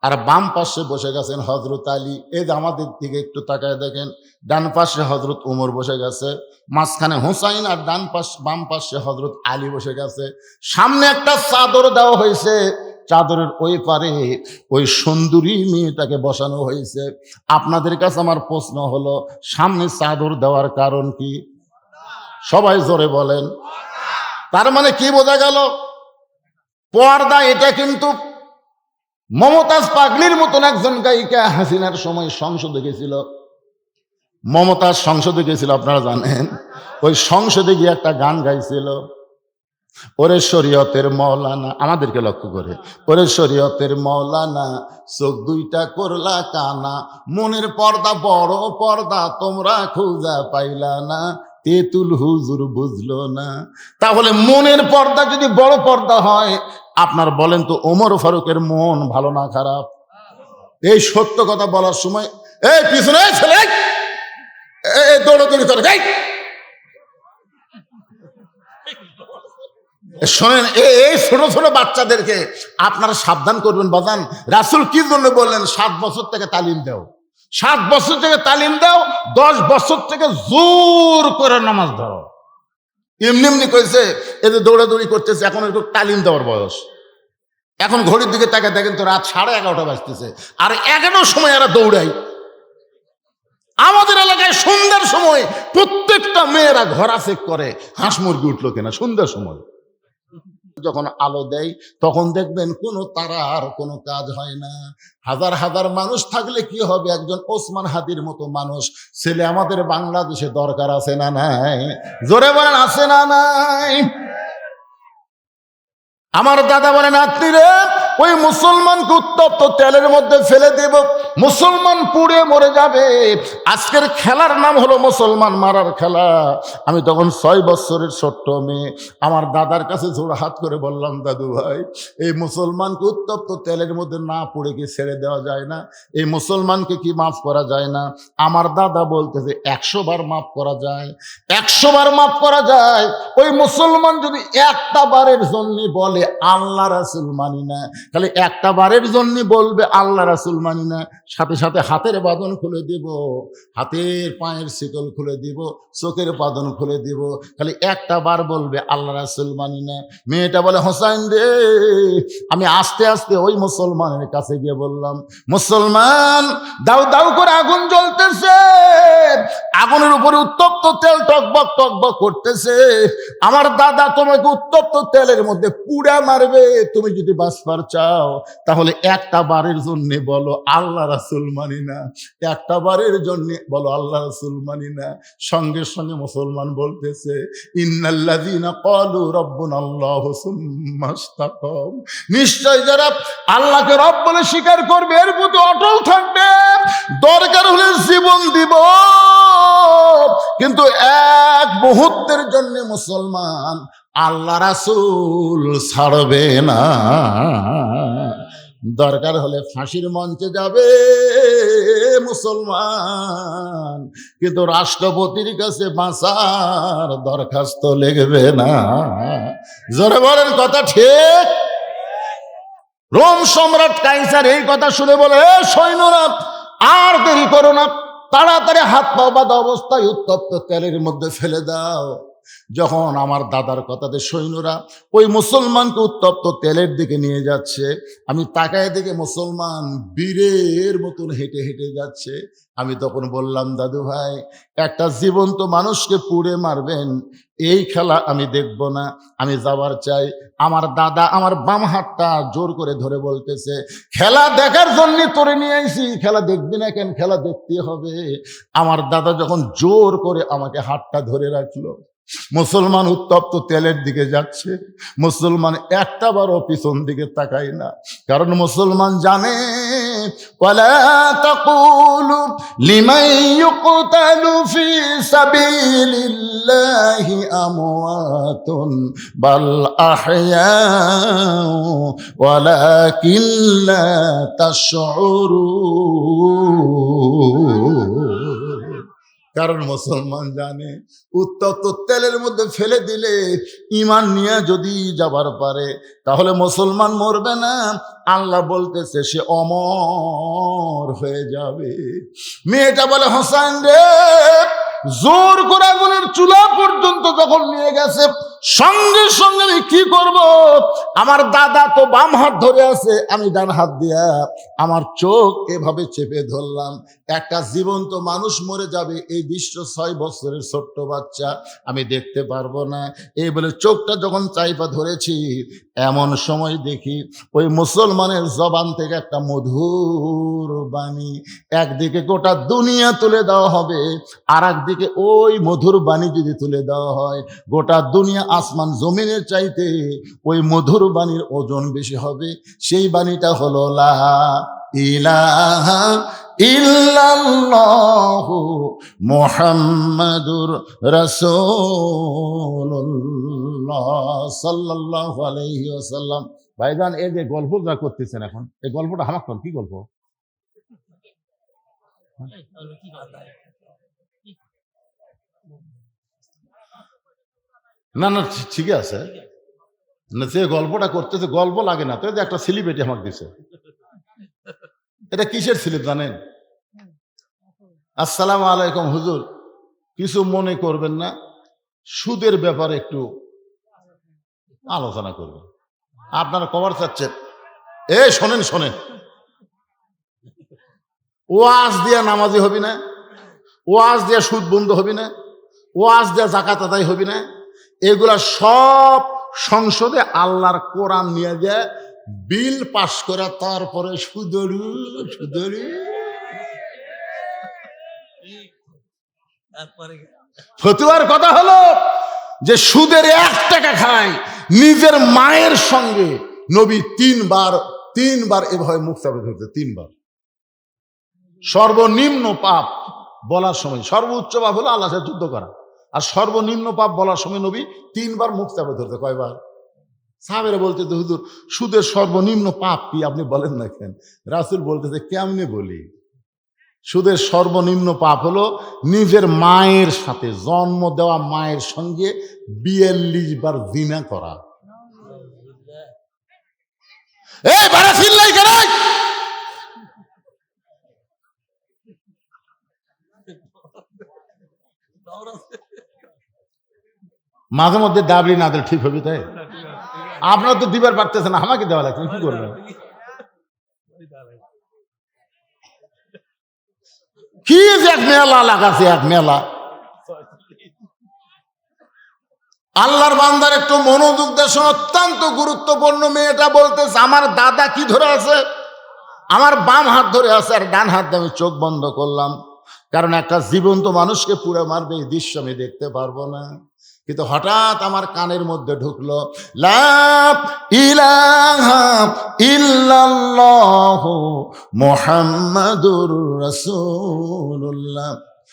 আর বাম পাশে বসে গেছেন হযরত আলী। এই যে আমাদের দিকে একটু তাকায় দেখেন, ডান পাশে হযরত ওমর বসে গেছে, মাঝখানে হোসাইন, আর বাম পাশে হযরত আলী বসে গেছে। সামনে একটা চাদর দেওয়া হয়েছে, চাদরের ওই পারে ওই সুন্দরী মেয়েটাকে বসানো হয়েছে। আপনাদের কাছে আমার প্রশ্ন হলো, সামনে চাদর দেওয়ার কারণ কি? সবাই জোরে বলেন। তার মানে কি বোঝা গেল? পর্দা। এটা কিন্তু মমতাজ পাগলির মতন একজন গায়িকা হাসিনার সময় সংসদে গেছিল। মমতাজ সংসদে গেছিল, আপনারা জানেন। ওই সংসদে গিয়ে একটা গান গাইছিল, ওরে শরীয়তের মৌলানা, আমাদেরকে লক্ষ্য করে, ওরে শরীয়তের মৌলানা, চোখ দুইটা করলা কানা, মনের পর্দা বড় পর্দা, তোমরা খুঁজা পাইলা না, তেতুল হুজুর বুঝলো না। তাহলে মনের পর্দা যদি বড় পর্দা হয়, আপনার বলেন তো ওমর ফারুকের মন ভালো না খারাপ? এই সত্য কথা বলার সময় এই পিছনে ছেলে দৌড়াদৌড়ি করে, শোনেন, এই ছোট ছোট বাচ্চাদেরকে আপনারা সাবধান করবেন বাজান। রাসূল কি জন্য বললেন 7 বছর থেকে তালিম দাও? 7 বছর থেকে তালিম দাও, 10 বছর থেকে জোর করে নামাজ ধরো। এমনি এমনি কইছে, এদের দৌড়াদৌড়ি করতেছে, এখন একটু তালিম দেওয়ার বয়স। এখন ঘড়ির দিকে তাকে দেখেন তো রাত 11:30 বাজতেছে, আর 11টার সময় এরা দৌড়াই। আমাদের এলাকায় সন্ধ্যার সময় প্রত্যেকটা মেয়েরা ঘোড়া চেক করে হাঁস মুরগি উঠলো কিনা। সন্ধ্যার সময় যখন আলো দেয়, তখন দেখবেন কোনো তারার কোনো কাজ হয় না। হাজার হাজার মানুষ থাকলে কি হবে? একজন ওসমান হাদির মতো মানুষ ছেলে আমাদের বাংলাদেশে দরকার আছে না নাই? জোরে বলেন, আছে না নাই? আমার দাদা বলেন, আপনি রে, ওই মুসলমানকে উত্তপ্ত তেলের মধ্যে ফেলে দেব, মুসলমান পুড়ে মরে যাবে। আজকের খেলার নাম হলো মুসলমান মারার খেলা। আমি তখন 6 বছরের ছোট্ট মেয়ে, আমার দাদার কাছে জোড়া হাত করে বললাম, দাদু ভাই, এই মুসলমানকে উত্তপ্ত তেলের মধ্যে না পুড়ে কি ছেড়ে দেওয়া যায় না? এই মুসলমানকে কি মাফ করা যায় না? আমার দাদা বলতেছে 100 বার মাফ করা যায়, 100 বার মাফ করা যায়। ওই মুসলমান যদি একটা বারের জন্য বলে আল্লাহ রাসূল মানি না, খালি একটা বারের জন্য বলবে আল্লাহ রাসূল মানি না, সাথে সাথে হাতের বাঁধন খুলে দিব, হাতের পায়ের শিকল খুলে দিব, চোখের বাঁধন খুলে দিব, খালি একটা বার বলবে আল্লাহ রাসূল মানি না। মেয়েটা বলে, হোসাইন রে, আমি আস্তে আস্তে ওই মুসলমানের কাছে গিয়ে বললাম, মুসলমান, দাউ দাউ করে আগুন জ্বলতেছে, আগুনের উপরে উত্তপ্ত তেল টকবক টকবক করতেছে। আমার দাদা তোমাকে উত্তপ্ত তেলের মধ্যে পুড়া মারবে। তুমি যদি বাঁচবার চাও, তাহলে একটা বারের জন্য বলো আল্লাহ রাসূল মানি না, একটা বারের জন্য বলো আল্লাহ রাসূল মানি না। সঙ্গে সঙ্গে মুসলমান বলতেছে, ইন্নাল্লাযীনা ক্বালু রাব্বুনাল্লাহু সুম্মা ইসতাকাম, নিশ্চয় যারা আল্লাহকে রব বলে স্বীকার করবে, এর প্রতি অটল থাকবে, দরকার হলে জীবন দিব, কিন্তু এক মুহূর্তের জন্য মুসলমান আল্লাহ রাসূল ছাড়বে না। দরকার হলে ফাঁসির মঞ্চে যাবে মুসলমান, কিন্তু রাষ্ট্রপতির কাছে বাঁচার দরখাস্ত লিখবে না। জোরে বলেন, কথা ঠিক? রোম সম্রাট কাইসার এই কথা শুনে বলে, সৈন্যরা আর দেরি করো না, তাড়াতাড়ি হাত পা বাঁধা অবস্থায় উত্তপ্ত তেলের মধ্যে ফেলে দাও। যখন আমার দাদার কথাতে সৈন্যরা ওই মুসলমানকে উত্তপ্ত তেলের দিকে নিয়ে যাচ্ছে, আমি তাকায় দেখে মুসলমান বীরের মতন হেঁটে হেঁটে যাচ্ছে। আমি তখন বললাম, দাদু ভাই, একটা জীবন্ত মানুষকে পুড়ে মারবেন, এই খেলা আমি দেখব না, আমি যাবার চাই। আমার দাদা আমার বাম হাতটা জোর করে ধরে বলতেছে, খেলা দেখার জন্য তোরে নিয়ে আইছি, খেলা দেখবি না কেন? খেলা দেখতে হবে। আমার দাদা যখন জোর করে আমাকে হাতটা ধরে রাখলো, মুসলমান উত্তপ্ত তেলের দিকে যাচ্ছে, মুসলমান একটা বারও পিছন দিকে তাকাই না, কারণ মুসলমান জানে ওয়ালা তাকুলু লিমান ইউকতালু ফি সাবিলিল্লাহি আমওয়াতুন বাল আহইয়াউ ওয়ালাকিন লা তাশউরুন। কারণ মুসলমান জানে উত্তপ্ত তেলের মধ্যে ফেলে দিলে ঈমান নিয়ে যদি যাবার পারে তাহলে মুসলমান মরবে না, আল্লাহ বলতেছে সে অমর হয়ে যাবে। মেয়েটা বলে, হোসেন রে, জোর করে আগুনের চুলা পর্যন্ত যখন নিয়ে গেছে, সঙ্গে সঙ্গে আমি কি করব? আমার দাদা তো বাম হাত ধরে আছে, আমি ডান হাত দিয়া আমার চোখ এভাবে চেপে ধরলাম। একটা জীবন্ত মানুষ মরে যাবে, এই দৃশ্য 6 বছরের ছোট্ট বাচ্চা, আমি দেখতে পারবো না। এই বলে চোখটা যখন চাইপা ধরেছি, এমন সময় দেখি ওই মুসলমানের জবান থেকে একটা মধুর বাণী, একদিকে গোটা দুনিয়া তুলে দেওয়া হবে, আর একদিকে ওই মধুর বাণী যদি তুলে দেওয়া হয়, গোটা দুনিয়া আসমান জমিনের চাইতে ওই মধুর বাণীর ওজন বেশি হবে। সেই বাণীটা হলো লা ইলাহা ইল্লাল্লাহু মুহাম্মাদুর রাসূলুল্লাহ সাল্লাল্লাহু আলাইহি ওয়াসাল্লাম। ভাইজান, এই যে গল্পটা করতেছেন এখন, এই গল্পটা আমার কি গল্প? না না, ঠিকই আছে না, যে গল্পটা করতেছে গল্প লাগে না তো, এই যে একটা স্লিপ এটি আমাকে দিছে। এটা কিসের স্লিপ জানেন? আসসালামু আলাইকুম হুজুর, কিছু মনে করবেন না, সুদের ব্যাপারে একটু আলোচনা করবেন। আপনারা কভার চাচ্ছেন? শোনেন শোনেন, ওয়াজ দিয়া নামাজি হবি না, ওয়াজ দিয়া সুদ বন্ধ হবি না, ওয়াজ দিয়া জাকাত আদায় হবি না, এগুলা সব সংসদে আল্লাহর কোরআন নিয়ে যায় বিল পাশ করে, তারপরে সুদরু সুদরু। ফতুয়ার কথা হলো যে সুদের 1 টাকা খায়, নিজের মায়ের সঙ্গে নবী তিনবার এভাবে মুখ চাপে ধরতে, 3 বার। সর্বনিম্ন পাপ বলার সময়, সর্বোচ্চ পাপ হলো আল্লাহর সাথে যুদ্ধ করা, আর সর্বনিম্ন পাপ বলার সময় নবী 3 বার মুখ চাপে ধরতে। কয়বার? সাহাবেরা বলতে, হুজুর সুদের সর্বনিম্ন পাপ কি আপনি বলেন না কেন? রাসূল বলতেছে, কেমনে বলি? সুদের সর্বনিম্ন পাপ হলো নিজের মায়ের সাথে, জন্ম দেওয়া মায়ের সঙ্গে 42 বার জিনা করা। মাঝে মধ্যে দাবি না দিলে ঠিক হবে, তাই আপনারা তো দিবার পারতেছেন না, আমাকে দেওয়া লাগছে, কি করবেন? কি যে এক মেলা লাগাছে, এক মেলা। আল্লাহর বান্দার একটু মনোযোগ দেন, অত্যন্ত গুরুত্বপূর্ণ। মেয়েটা বলতেছে, আমার দাদা কি ধরে আছে? আমার বাম হাত ধরে আছে, আর ডান হাত দিয়ে আমি চোখ বন্ধ করলাম, কারণ একটা জীবন্ত মানুষকে পুরো মারবে, এই দৃশ্য আমি দেখতে পারবো না। কিন্তু হঠাৎ আমার কানের মধ্যে ঢুকলো, লা ইলাহা ইল্লাল্লাহু মুহাম্মাদুর রাসূলুল্লাহ।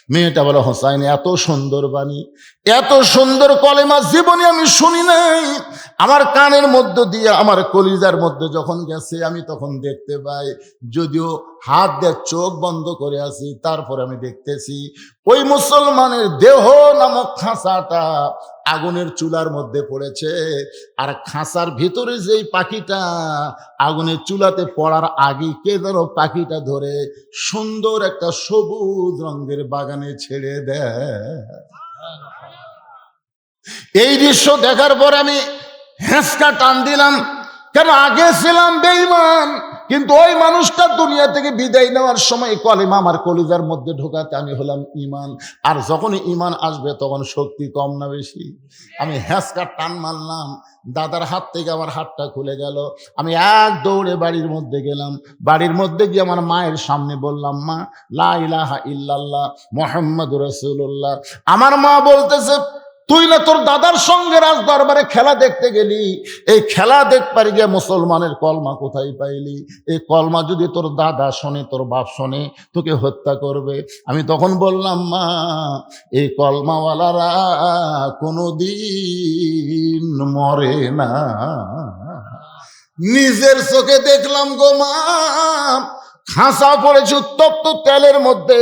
মেয়েটা বলে, হোসাইন, এত সুন্দর বাণী, এত সুন্দর কলেমা জীবনে আমি শুনি নাই। আমার কানের মধ্য দিয়ে আমার কলিজার মধ্যে যখন গেছে, আমি তখন দেখতে পাই, যদিও হাত দিয়ে চোখ বন্ধ করে আছি, তারপর আমি দেখতেছি ওই মুসলমানের দেহ নামক খাঁচাটা আগুনের চুলার মধ্যে পড়েছে, আর খাঁচার ভিতরে যেই পাখিটা আগুনের চুলাতে পড়ার আগে কে যেন পাখিটা ধরে সুন্দর একটা সবুজ রঙের বাগানে ছেড়ে দেয়। এই দৃশ্য দেখার পর আমি হ্যাঁচকা টান দিলাম। কেন, আগে ছিলাম বেঈমান, কিন্তু ওই মানুষটা দুনিয়া থেকে বিদায় নেওয়ার সময় কলেমা আমার কলিজার মধ্যে ঢোকাতে আমি হলাম ঈমান। আর যখনই ঈমান আসবে তখন শক্তি কম না বেশি? আমি হ্যাঁচকা টান মারলাম, দাদার হাত থেকে আমার হাতটা খুলে গেল। আমি এক দৌড়ে বাড়ির মধ্যে গেলাম। বাড়ির মধ্যে গিয়ে আমার মায়ের সামনে বললাম, মা, লা ইলাহা ইল্লাল্লাহ মুহাম্মাদুর রাসূলুল্লাহ। আমার মা বলতেছে, তুই না তোর দাদার সঙ্গে রাজ দরবারে খেলা দেখতে গেলি, এই খেলা দেখবার গিয়ে মুসলমানের কলমা কোথায় পাইলি? এই কলমা যদি তোর দাদা শোনে, তোর বাপ শোনে, তোকে হত্যা করবে। আমি তখন বললাম, মা, এই কলমাওয়ালারা কোনোদিন মরে না। নিজের চোখে দেখলাম গো মা, খাঁচা পড়েছে উত্তপ্ত তেলের মধ্যে,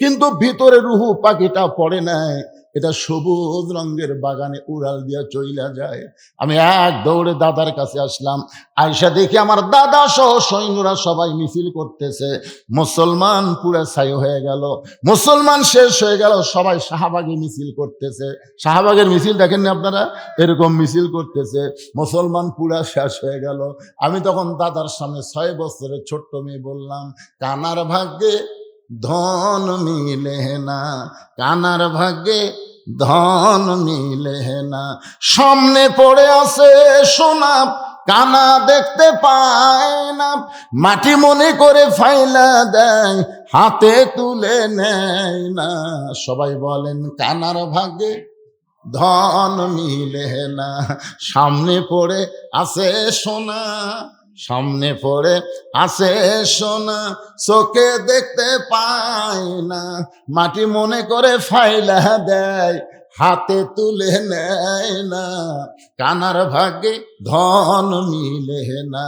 কিন্তু ভিতরে রুহু পাখিটা পড়ে নাই। এটা সবুজ রঙের বাগানে উড়াল দিয়া চইলা যায়। আমি এক দৌড়ে দাদার কাছে আসলাম। আয়সা দেখি আমার দাদা সহ সৈন্যরা সবাই মিছিল করতেছে। মুসলমান পুরা ছাই হয়ে গেল, মুসলমান শেষ হয়ে গেল। সবাই শাহবাগে মিছিল করতেছে। শাহবাগের মিছিল দেখেননি আপনারা? এরকম মিছিল করতেছে। মুসলমান পুরা শেষ হয়ে গেল। আমি তখন দাদার সামনে 6 বছরের ছোট্ট মেয়ে বললাম, কানার ভাগ্যে ধন মিলে না, কানার ভাগ্যে ধন মিলে না, সামনে পড়ে আছে সোনা, কানা দেখতে পায় না, মাটি মনে করে ফাইলা দেয়, হাতে তুলে নেয় না। সবাই বলেন, কানার ভাগ্যে ধন মিলে না, সামনে পড়ে আছে সোনা, সামনে পড়ে আছে সোনা, চোখে দেখতে পায় না, মাটি মনে করে ফাইলা দেয়, হাতে তুলে নেয় না, কানার ভাগ্যে ধন মিলে না।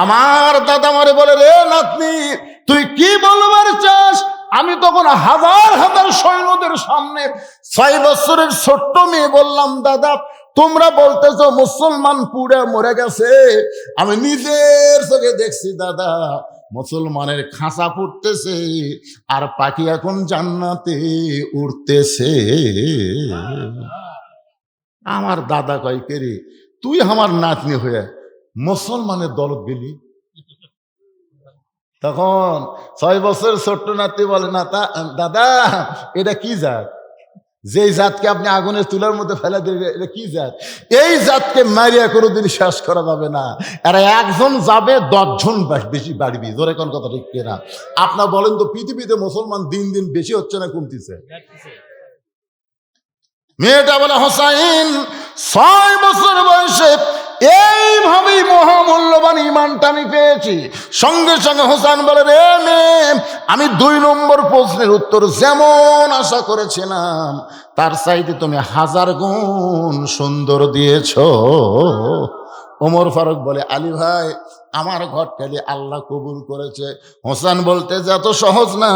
আমার দাদা আমারে বলে, রে নাতনি, তুই কি বলবার চাস? আমি তখন হাজার হাজার সৈন্যদের সামনে 6 বছরের ছোট্ট মেয়ে বললাম, দাদা, তোমরা বলতেছো মুসলমান পুড়ে মরে গেছে, আমি নিজের চোখে দেখছি দাদা, মুসলমানের খাঁচা পুড়তেছে আর পাখি এখন জান্নাতে উড়তেছে। আমার দাদা কয়, কে রে, তুই আমার নাতনি হয়ে মুসলমানের দলত গেলি? তখন 6 বছর ছোট্ট নাতি বলে, না দাদা, এটা কি জাত? যেই জাতকে আপনি আগুনের চুলার মধ্যে ফেলে দিলেন, এটা কি জাত? এই জাতকে মারিয়া কোনোদিন শেষ করা যাবে না। এরা একজন যাবে, 10 জন বেশি বাড়বি। জোরে কোন কথা ঠিক কিনা? আপনার বলেন তো, পৃথিবীতে মুসলমান দিন দিন বেশি হচ্ছে না কমতেছে? মেয়েটা বলে, হোসাইন, 6 বছর বয়সে এইভাবেই মহামূল্যবান ইমানটা আমি পেয়েছি। সঙ্গে সঙ্গে হোসেন বলে, রে মেয়ে, আমি 2 নম্বর প্রশ্নের উত্তর যেমন আশা করেছিলাম তার চাইতে তুমি 1000 গুণ সুন্দর দিয়েছ। ওমর ফারুক বলে, আলী ভাই, আমার ঘরটালি আল্লাহ কবুল করেছে। হোসেন বলতে, যে এত সহজ না,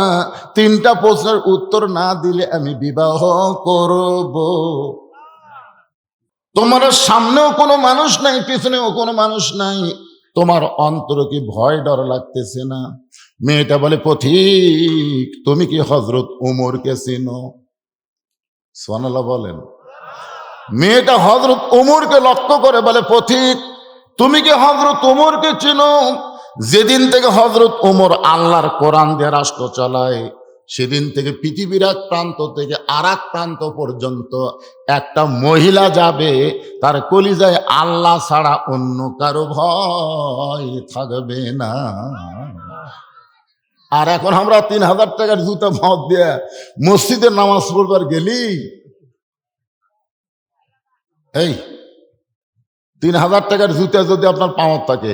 3টা প্রশ্নের উত্তর না দিলে আমি বিবাহ করব। তোমার সামনেও কোনো মানুষ নাই, পিছনেও কোনো মানুষ নাই, তোমার অন্তরে কি ভয় ডর লাগতেছে না? মেয়েটা বলে, পথিক, তুমি কি হযরত ওমরকে চিনো? সুবহানাল্লাহ বলেন। মেয়েটা হযরত ওমরকে লক্ষ্য করে বলে, পথিক, তুমি কি হযরত ওমরকে চিনো? যেদিন থেকে হযরত ওমর আল্লাহর কোরআন দিয়ে রাষ্ট্র চালায়, সেদিন থেকে পৃথিবীর এক প্রান্ত থেকে আর এক প্রান্ত পর্যন্ত একটা মহিলা যাবে, তার কলিজায় আল্লাহ ছাড়া অন্য কারো ভয় থাকবে না। আর এখন আমরা 3000 টাকার জুতা মত দিয়ে মসজিদের নামাজ পড়বার গেলি, এই 3000 টাকার জুতা যদি আপনার পাওয়ার থাকে,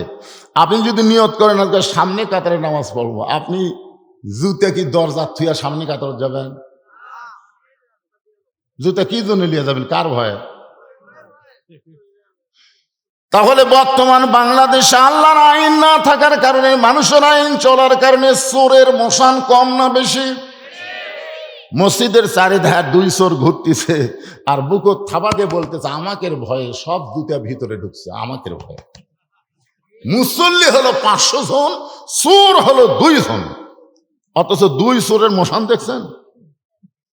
আপনি যদি নিয়ত করেন আজকে সামনে কাতারে নামাজ পড়বো, আপনি জুতা কি দরজা থুয়া সামনে কাতার যাবেন? জুতা কি জন্য নিয়ে যাবেন? কার ভয়ে? তাহলে বর্তমান বাংলাদেশে আল্লাহর আইন না থাকার কারণে, মানুষের আইন চলার কারণে চোরের মশান কম না বেশি? মসজিদের চারিধার 2 চোর ঘুরতেছে আর বুকো থাবাকে বলতেছে, আমাকের ভয়ে সব জুতা ভিতরে ঢুকছে, আমাকের ভয়ে। মুসল্লি হলো 500 জন, চোর হলো 2 জন, অথচ 2 চোরের মশান দেখছেন?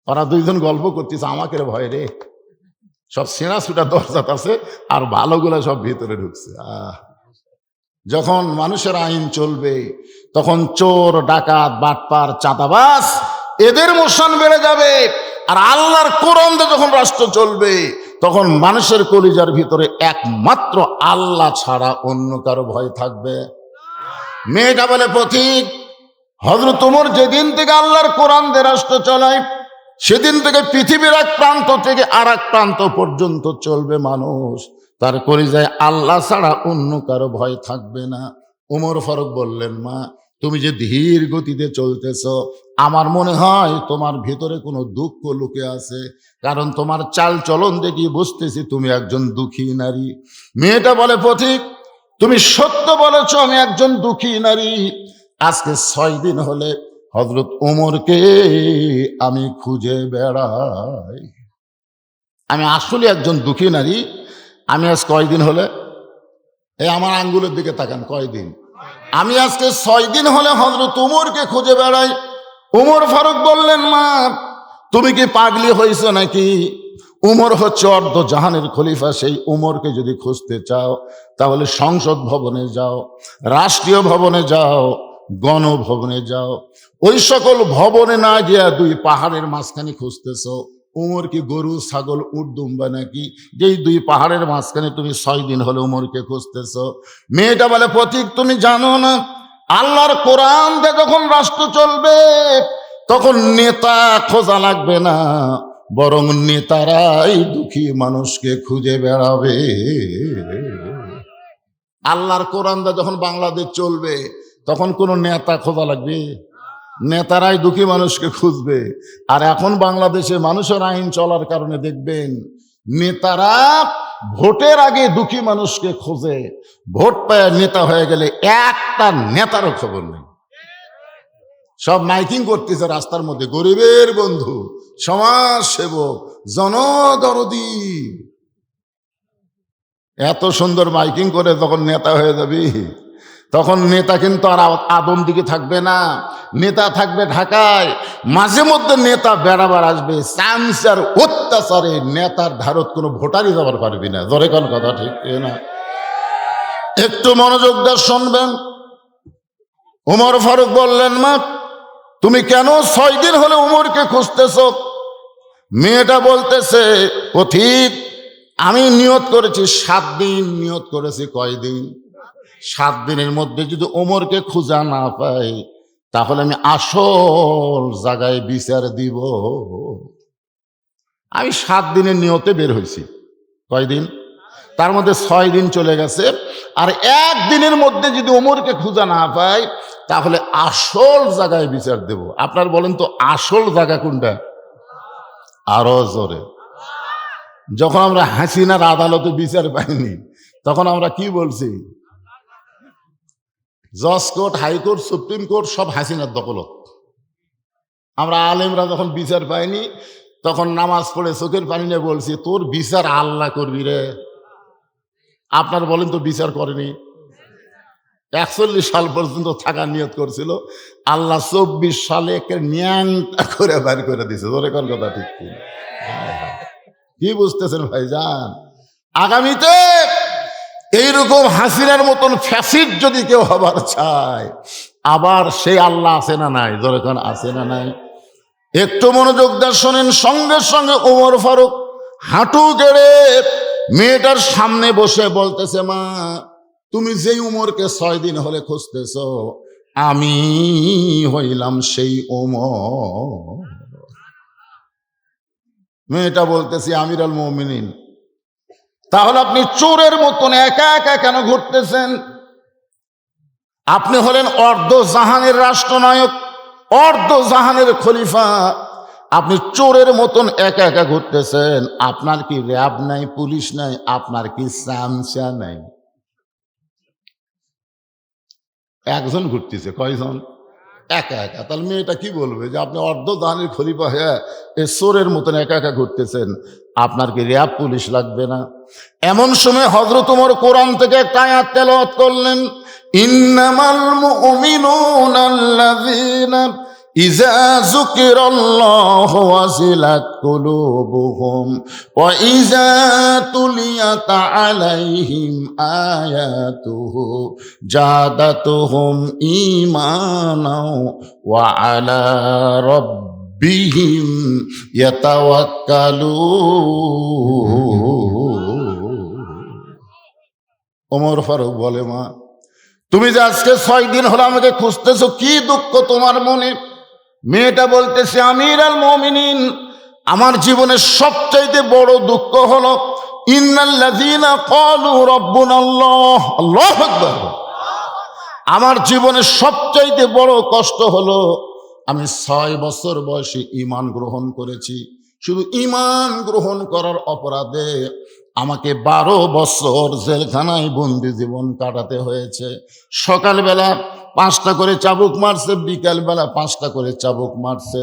ওরা 2 জন গল্প করতেছে, আমাকের ভয় রে। সব ছেঁড়া ছুটা দরজা আছে, আর ভালোগুলা সব ভিতরে ঢুকছে। যখন মানুষের আইন চলবে তখন চোর, ডাকাত, বাটপার, চাঁদাবাজ এদের মোশন বেড়ে যাবে। আর আল্লাহর কোরআন দিয়ে যখন রাষ্ট্র চলবে তখন মানুষের কলিজার ভিতরে একমাত্র আল্লাহ ছাড়া অন্য কারো ভয় থাকবে। মেয়েটা বলে, পথিক, হযরত ওমর যেদিন থেকে আল্লাহর কোরআন দিয়ে রাষ্ট্র চালায় সেদিন থেকে পৃথিবীর এক প্রান্ত থেকে আর এক প্রান্ত পর্যন্ত চলবে মানুষ, তার কলিজায় আল্লাহ ছাড়া অন্য কারো ভয় থাকবে না। ওমর ফারুক বললেন, মা, তুমি যে ধীর গতিতে চলতেছ, আমার মনে হয় তোমার ভিতরে কোনো দুঃখ লুকে আছে, কারণ তোমার চাল চলন দেখি বুঝতেছি তুমি একজন দুঃখী নারী। মেয়েটা বলে, পথিক, তুমি সত্য বলেছ, আমি একজন দুঃখী নারী। আজকে 6 দিন হলে হযরত ওমরকে আমি খুঁজে বেড়াই। আমি আসলে একজন দুঃখী নারী। আমি আজ কয়দিন হলে, এই আমার আঙ্গুলের দিকে তাকান, কয়দিন? আমি আজকে 6 দিন হলে হযরত ওমরকে খুঁজে বেড়াই। ওমর ফারুক বললেন, মা, তুমি কি পাগলি হয়েছো নাকি? উমর হচ্ছে অর্ধ জাহানের খলিফা। সেই উমরকে যদি খুঁজতে চাও তাহলে সংসদ ভবনে যাও, রাষ্ট্রীয় ভবনে যাও, গণভবনে যাও। ওই সকল ভবনে না গিয়া 2 পাহাড়ের মাঝখানে খুঁজতেছ। উমর কি গরু, ছাগল, উট, দুম্বা নাকি? যেই 2 পাহাড়ের মাঝখানে তুমি 6 দিন হলে উমরকে খুঁজতেছ। মেয়েটা বলে, পথিক, তুমি জানো না, আল্লাহর কোরআন দিয়ে যখন রাষ্ট্র চলবে তখন নেতা খোঁজা লাগবে না, বরং নেতারাই দুঃখী মানুষকে খুঁজে বেড়াবে। আল্লাহর কোরআন দিয়ে যখন বাংলাদেশ চলবে তখন কোনো নেতা খোঁজা লাগবে? নেতারাই দুঃখী মানুষকে খুঁজবে। আর এখন বাংলাদেশে মানুষের আইন চলার কারণে দেখবেন নেতারা ভোটের আগে দুঃখী মানুষকে খোঁজে, ভোট পায় নেতা হয়ে গেলে একটা নেতারও খবর নেই। সব মাইকিং করতেছে রাস্তার মধ্যে, গরিবের বন্ধু, সমাজ সেবক, জনদরদি। এত সুন্দর মাইকিং করে যখন নেতা হয়ে যাবি তখন নেতা কিন্তু আর আদম দিকে থাকবে না, নেতা থাকবে ঢাকায়। মাঝে মধ্যে নেতা বেড়াবার আসবে, চামচার অত্যাচারে নেতার ধারত কোনো ভোটারই যাবার পারবি না। ধরে কোন কথা ঠিক না? একটু মনোযোগ দিয়ে শুনবেন। ওমর ফারুক বললেন, মা, তুমি কেন 6 দিন হলে উমরকে খুঁজতেছ? মেয়েটা বলতেছে, পথিক, আমি নিয়ত করেছি 7 দিন। নিয়ত করেছি কয়দিন? 7 দিনের মধ্যে যদি ওমরকে খুঁজা না পাই তাহলে আমি আসল জায়গায় বিচার দিব। আমি 7 দিনের নিয়তে বের হয়েছি। কয়দিন? তার মধ্যে 6 দিন চলে গেছে। আর 1 দিনের মধ্যে যদি ওমরকে খুঁজা না পাই তাহলে আসল জায়গায় বিচার দেব। আপনার বলেন তো আসল জায়গা কোনটা? আরো জোরে। যখন আমরা হাসিনার আদালতে বিচার পাইনি তখন আমরা কি বলছি? জজ কোর্ট, হাইকোর্ট, সুপ্রিম কোর্ট সব হাসিনার দখলত। আমরা আলেমরা যখন বিচার পাইনি তখন নামাজ পড়ে চোখের পানি নিয়ে বলছি, তোর বিচার আল্লাহ করবি রে। আপনার বলেন তো বিচার করেনি? 41 সাল পর্যন্ত থাকার নিয়ত করছিল, আল্লাহ 24 সালে ন্যাংটা করে বাইর করে দিছে। ধরে কোন কথা ঠিক কি বুঝতেছেন ভাইজান? আগামীতে এইরকম হাসিনার মতন ফ্যাসিড যদি কেউ হবার চায়, আবার সেই আল্লাহ আছে না নাই? ধরে কোন আছে না নাই? একটু মনোযোগ দিয়ে শোনেন। সঙ্গে সঙ্গে ওমর ফারুক হাঁটু গেড়ে মেয়েটার সামনে বসে বলতেছে, মা, তুমি যেই উমরকে 6 দিন হলে খুঁজতেছ আমি হইলাম সেই ওমর। মেয়েটা বলতেছি, আমিরুল মুমিনিন, তাহলে আপনি চোরের মতন একা একা কেন ঘুরতেছেন? আপনি হলেন অর্ধ জাহানের রাষ্ট্রনায়ক, অর্ধ জাহানের খলিফা, আপনি চোরের মতন একা একা ঘুরতেছেন। আপনার কি র্যাব নাই, পুলিশ নাই? আপনার কি চামচা নাই? একজন ঘুরতেছে, কয়জন? একা একা। তাহলে মেয়েটা কি বলবে যে আপনি অর্ধ জাহানের খলিফা হয়ে এই চোরের মতন একা একা ঘুরতেছেন, আপনার কি র্যাব পুলিশ লাগবে না? এমন সময় হযরত ওমর কোরআন থেকে একটা আয়াত তেলাওয়াত করলেন, ইন্নামাল মুমিনুনা আল্লাযীনা ইযা যুকিরাল্লাহু ওয়াজিলাত কুলুবুহুম ওয়া ইযা তুলিয়াত আলাইহিম আয়াতুহু জাদাতুহুম ঈমানাও ওয়া আলা রাব্বিহিম ইয়াতাওয়াক্কালুন। ওমর ফারুক বলে, মা তুমি যে আজকে 6 দিন হলো আমাকে খুঁজতেছো, কি দুঃখ তোমার মনে? মেয়েটা বলতেছে, আমির আল মুমিনিন, আমার জীবনের সবচাইতে বড় দুঃখ হলো ইন্নাল্লাযীনা ক্বালু রাব্বুনাল্লাহ, আল্লাহু আকবার। আমার জীবনের সবচাইতে বড় কষ্ট হলো আমি 6 বছর বয়সে ঈমান গ্রহণ করেছি। শুধু ঈমান গ্রহণ করার অপরাধে আমাকে 12 বছর জেলখানায় বন্দি জীবন কাটাতে হয়েছে। সকালবেলা 5টা করে চাবুক মারছে, বিকালবেলা 5টা করে চাবুক মারছে।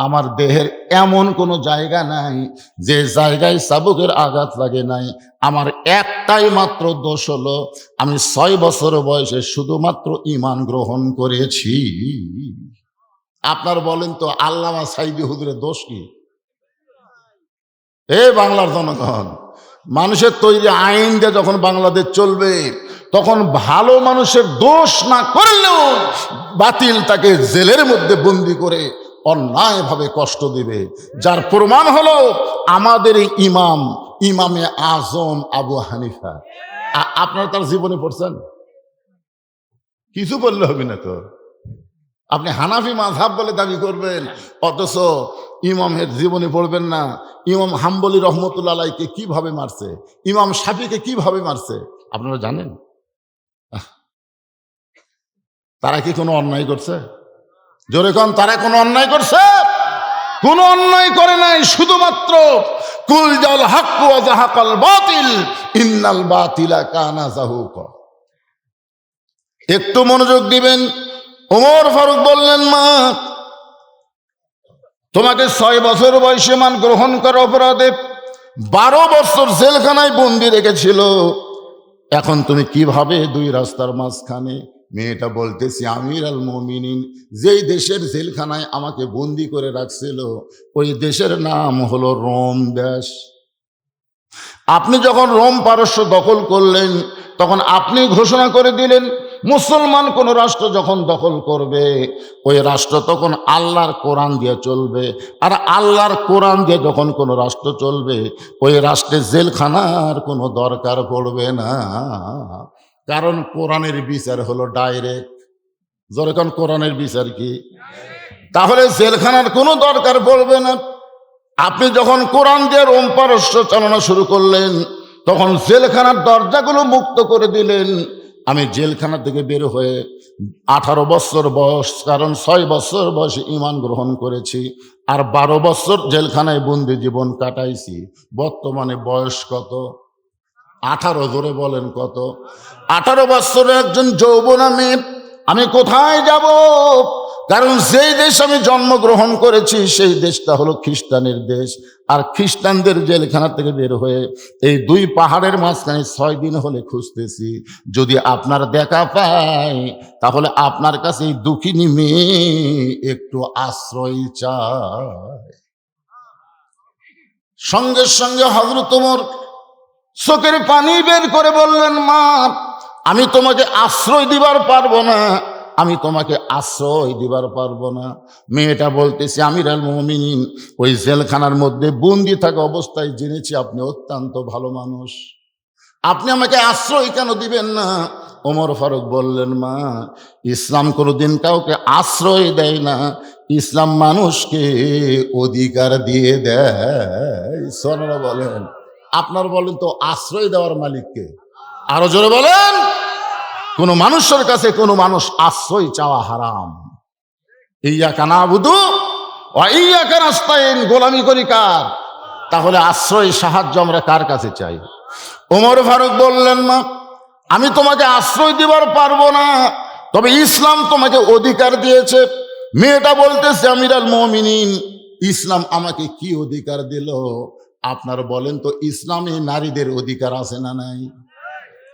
আমার দেহের এমন কোনো জায়গা নাই যে জায়গায় চাবুকের আঘাত লাগে নাই। আমার একটাই মাত্র দোষ হলো আমি 6 বছর বয়সে শুধুমাত্র ঈমান গ্রহণ করেছি। আপনার বলেন তো আল্লামা সাইদি হুজুরের দোষ কি? বাংলার জনগণ, মানুষের তৈরি আইন দিয়ে যখন বাংলাদেশ চলবে তখন ভালো মানুষের দোষ না করলেও বাতিল তাকে জেলের মধ্যে বন্দি করে অন্যায়ভাবে কষ্ট দিবে। যার প্রমাণ হলো আমাদের এই ইমামে আজম আবু হানিফা। আপনারা তার জীবনে পড়ছেন? কিছু বললে হবে না তো। আপনি হানাফি মাযহাব বলে দাবি করবেন, অথচ ইমামের জীবনে পড়বেন না। ইমাম হাম্বলি রহমতুল্লাহ আলাইকে কিভাবে মারছে, ইমাম শাফিকে কিভাবে মারছে আপনারা জানেন? তারা কি কোনো অন্যায় করছে? জোরে কোন, তারা কোনো অন্যায় করছে? কোনো অন্যায় করে নাই। শুধুমাত্র কুল জাল হাক্কু ওয়া যাহাকাল বাতিল ইন্নাল বাতিলা কানা যাহুকা। একটু মনোযোগ দিবেন। ওমর ফারুক বললেন, মা তোমাকে 6 বছর বয়সে ঈমান গ্রহণ করার অপরাধে 12 বছর জেলখানায় বন্দি রেখেছিল। এখন তুমি কিভাবে 2 রাস্তার মাঝখানে? মেয়েটা বলতেছি, আমির আল মুমিনিন, যেই দেশের জেলখানায় আমাকে বন্দি করে রাখছিল ওই দেশের নাম হলো রোম দেশ। আপনি যখন রোম পারস্য দখল করলেন তখন আপনি ঘোষণা করে দিলেন মুসলমান কোন রাষ্ট্র যখন দখল করবে ওই রাষ্ট্র তখন আল্লাহর কোরআন দিয়ে চলবে। আর আল্লাহর কোরআন দিয়ে যখন কোনো রাষ্ট্র চলবে ওই রাষ্ট্রে জেলখানার কোনো দরকার পড়বে না, কারণ কোরআনের বিচার হলো ডাইরেক্ট। যখন কোরআনের বিচার কি, তাহলে জেলখানার কোনো দরকার পড়বে না। আপনি যখন কোরআন দিয়ে রোম পারস্য চালনা শুরু করলেন তখন জেলখানার দরজাগুলো মুক্ত করে দিলেন। আমি জেলখানা থেকে বের হয়ে 18 বছর বয়স, কারণ 6 বছর বয়সে ঈমান গ্রহণ করেছি, আর 12 বছর জেলখানায় বন্দি জীবন কাটাইছি। বর্তমানে বয়স কত? 18। জোরে বলেন কত? 18 বছরের একজন যৌবনা মেয়ে। আমি কোথায় যাব? কারণ যেই দেশ আমি জন্মগ্রহণ করেছি সেই দেশটা হলো খ্রিস্টানের দেশ। আর খ্রিস্টানদের জেলখানা থেকে বের হয়ে এই 2 পাহাড়ের মাঝখানে 6 দিন হলে খুঁজতেছি। যদি আপনার দেখা পাই তাহলে আপনার কাছে এই দুঃখিনী মেয়ে একটু আশ্রয় চায়। সঙ্গে সঙ্গে হযরত ওমর চোখের পানি বের করে বললেন, মা আমি তোমাকে আশ্রয় দিবার পারবো না, আমি তোমাকে আশ্রয় দিবার পারবো না। মেয়েটা বলতেছে, আমির আল মুমিনিন, ওই জেলখানার মধ্যে বন্দি থাকা অবস্থায় জেনেছি আপনি অত্যন্ত ভালো মানুষ, আপনি আমাকে আশ্রয় কেন দিবেন না? ওমর ফারুক বললেন, মা ইসলাম কোনোদিন কাউকে আশ্রয় দেয় না, ইসলাম মানুষকে অধিকার দিয়ে দেয়। সোনারা বলেন, আপনার বলেন তো আশ্রয় দেওয়ার মালিককে? আরো জোরে বলেন। কোন মানুষের কাছে কোনো মানুষ আশ্রয় চাওয়া হারাম। ইয়াকা নাবুদু ওয়া ইয়াকা নাস্তাইন, গোলামি করি কার? তাহলে আশ্রয় সাহায্য আমরা কার কাছে চাই? ওমর ফারুক বললেন, মা আমি তোমাকে আশ্রয় দিবার পারবো না, তবে ইসলাম তোমাকে অধিকার দিয়েছে। মেয়েটা বলতেছে, আমির আল মুমিনিন, ইসলাম আমাকে কি অধিকার দিল? আপনার বলেন তো ইসলামে নারীদের অধিকার আছে না নাই?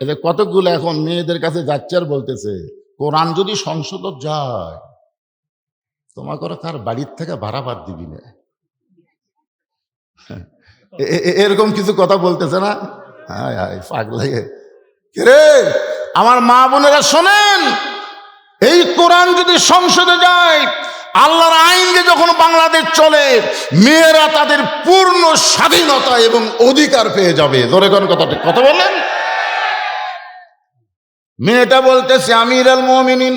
এদের কতগুলো এখন মেয়েদের কাছে যাচ্ছে আর বলতেছে কোরআন যদি সংসদ যায় তোমাকে ওরা কার বাড়ির থেকে বাড়াবার দিবি না, এরকম কিছু কথা বলতেছে না। হায় হায় পাগলা রে। আমার মা বোনেরা শোনেন, এই কোরআন যদি সংসদে যায়, আল্লাহর আইন যে যখন বাংলাদেশ চলে, মেয়েরা তাদের পূর্ণ স্বাধীনতা এবং অধিকার পেয়ে যাবে। ধরে কোন কথাটা কথা বলেন। মেয়েটা বলতেছে আমিরুল মুমিনিন,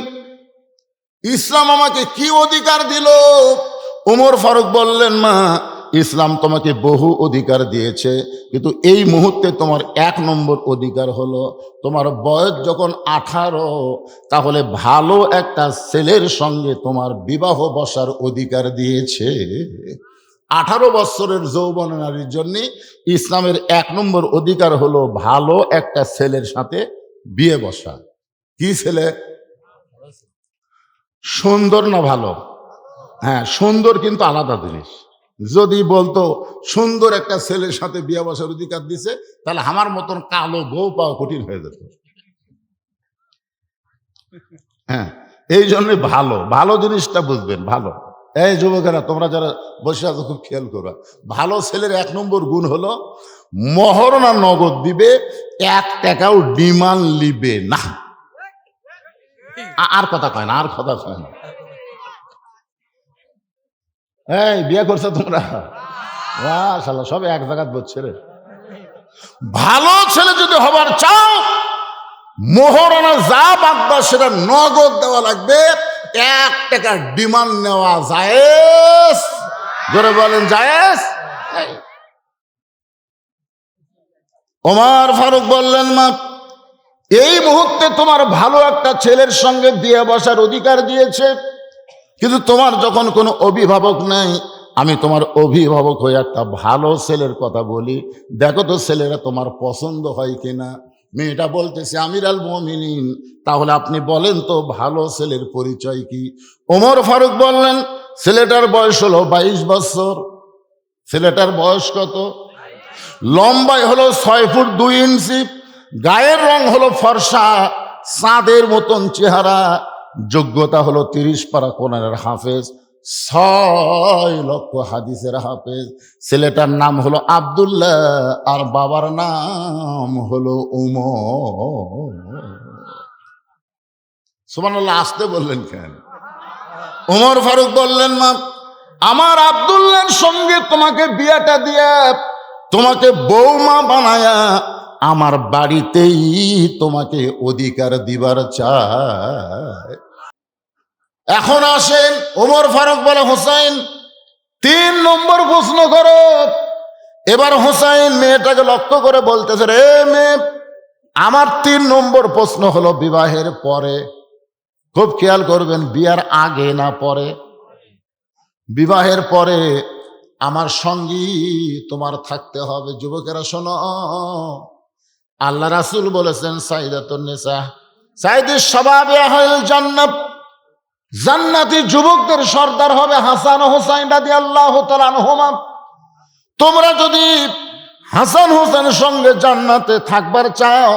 ইসলাম আমাকে কি অধিকার দিল? ওমর ফারুক বললেন, মা, ইসলাম তোমাকে বহু অধিকার দিয়েছে, কিন্তু এই মুহূর্তে তোমার 1 নম্বর অধিকার হলো তোমার বয়স যখন 18, তাহলে ভালো একটা ছেলের সঙ্গে তোমার বিবাহ বসার অধিকার দিয়েছে। 18 বছরের যৌবন নারীর জন্য ইসলামের 1 নম্বর অধিকার হলো ভালো একটা ছেলের সাথে বিয়ে বসা। কি ছেলে? সুন্দর না ভালো? হ্যাঁ, সুন্দর কিন্তু আলাদা জিনিস। যদি বলতো সুন্দর একটা ছেলের সাথে বিয়ে বসার অধিকার দিছে, তাহলে আমার মতন কালো বউ পাওয়া কঠিন হয়ে যেত। হ্যাঁ, এই জন্য ভালো ভালো জিনিসটা বুঝবেন। ভালো, এই যুবকেরা তোমরা যারা বসে আছো খুব খেয়াল করবা, ভালো ছেলের 1 নম্বর গুণ হলো মহরনা নগদ দিবে, 1 টাকাও ডিমান্ড লিবে না। আর কথা কয় না, আর কথা কয় না। এই বিয়ে করছো তোমরা? মাশাআল্লাহ, সব এক জায়গায় বলছে রে। ভালো ছেলে যদি হবার চাও, মোহরানা যা বাগদা সেটা নগদ দেওয়া লাগবে, 1 টাকা ডিমান্ড নেওয়া জায়েজ। জোরে বলেন জায়েজ। ওমর ফারুক বললেন, মা, এই মুহূর্তে তোমার ভালো একটা ছেলের সঙ্গে বিয়ে বসার অধিকার দিয়েছে, কিন্তু তোমার যখন কোনো অভিভাবক নাই, আমি তোমার অভিভাবক হয়ে একটা ভালো ছেলের কথা বলি, দেখো তো ছেলেরা তোমার পছন্দ হয় কিনা। মেয়েটা বলতেছে আমিরুল মুমিনিন, তাহলে আপনি বলেন তো ভালো ছেলের পরিচয় কি? ওমর ফারুক বললেন, ছেলেটার বয়স হলো 22 বছর। ছেলেটার বয়স কত? লম্বায় হলো 6 ফুট 2 ইঞ্চি, গায়ের রং হলো ফর্সা, চাঁদের মতন চেহারা, যোগ্যতা হলো 30 পারা কোরআনের হাফেজ, 6 লক্ষ হাদিসের হাফেজ। ছেলেটার নাম হলো আব্দুল্লাহ, আর বাবার নাম হলো উমর। সুবহানাল্লাহ, আসতে বললেন কেন? ওমর ফারুক বললেন, মা, আমার আব্দুল্লাহর সঙ্গে তোমাকে বিয়েটা দিয়ে তোমাকে বৌমা বানায়া আমার বাড়িতেই তোমাকে অধিকার দিবার চাই। এখন আসেন, ওমর ফারুক বলে, হোসাইন 3 নম্বর প্রশ্ন করো। এবার হোসাইন মেয়েটাকে লক্ষ্য করে বলতেছে, রে মেয়ে, আমার 3 নম্বর প্রশ্ন হলো বিবাহের পরে। খুব খেয়াল করবেন, বিয়ার আগে না পরে। বিবাহের পরে আমার সঙ্গী তোমার থাকতে হবে। যুবকেরা শোনো, আল্লাহ রাসূল বলেছেন, সাইদাতুন নিসা সাইদুস শাবাব আহল জান্নাত, জান্নাতি যুবকদের সর্দার হবে হাসান ও হুসাইন রাদিয়াল্লাহু তাআলা আনহুমা। তোমরা যদি হাসান হোসেনের সঙ্গে জান্নাতে থাকবার চাও,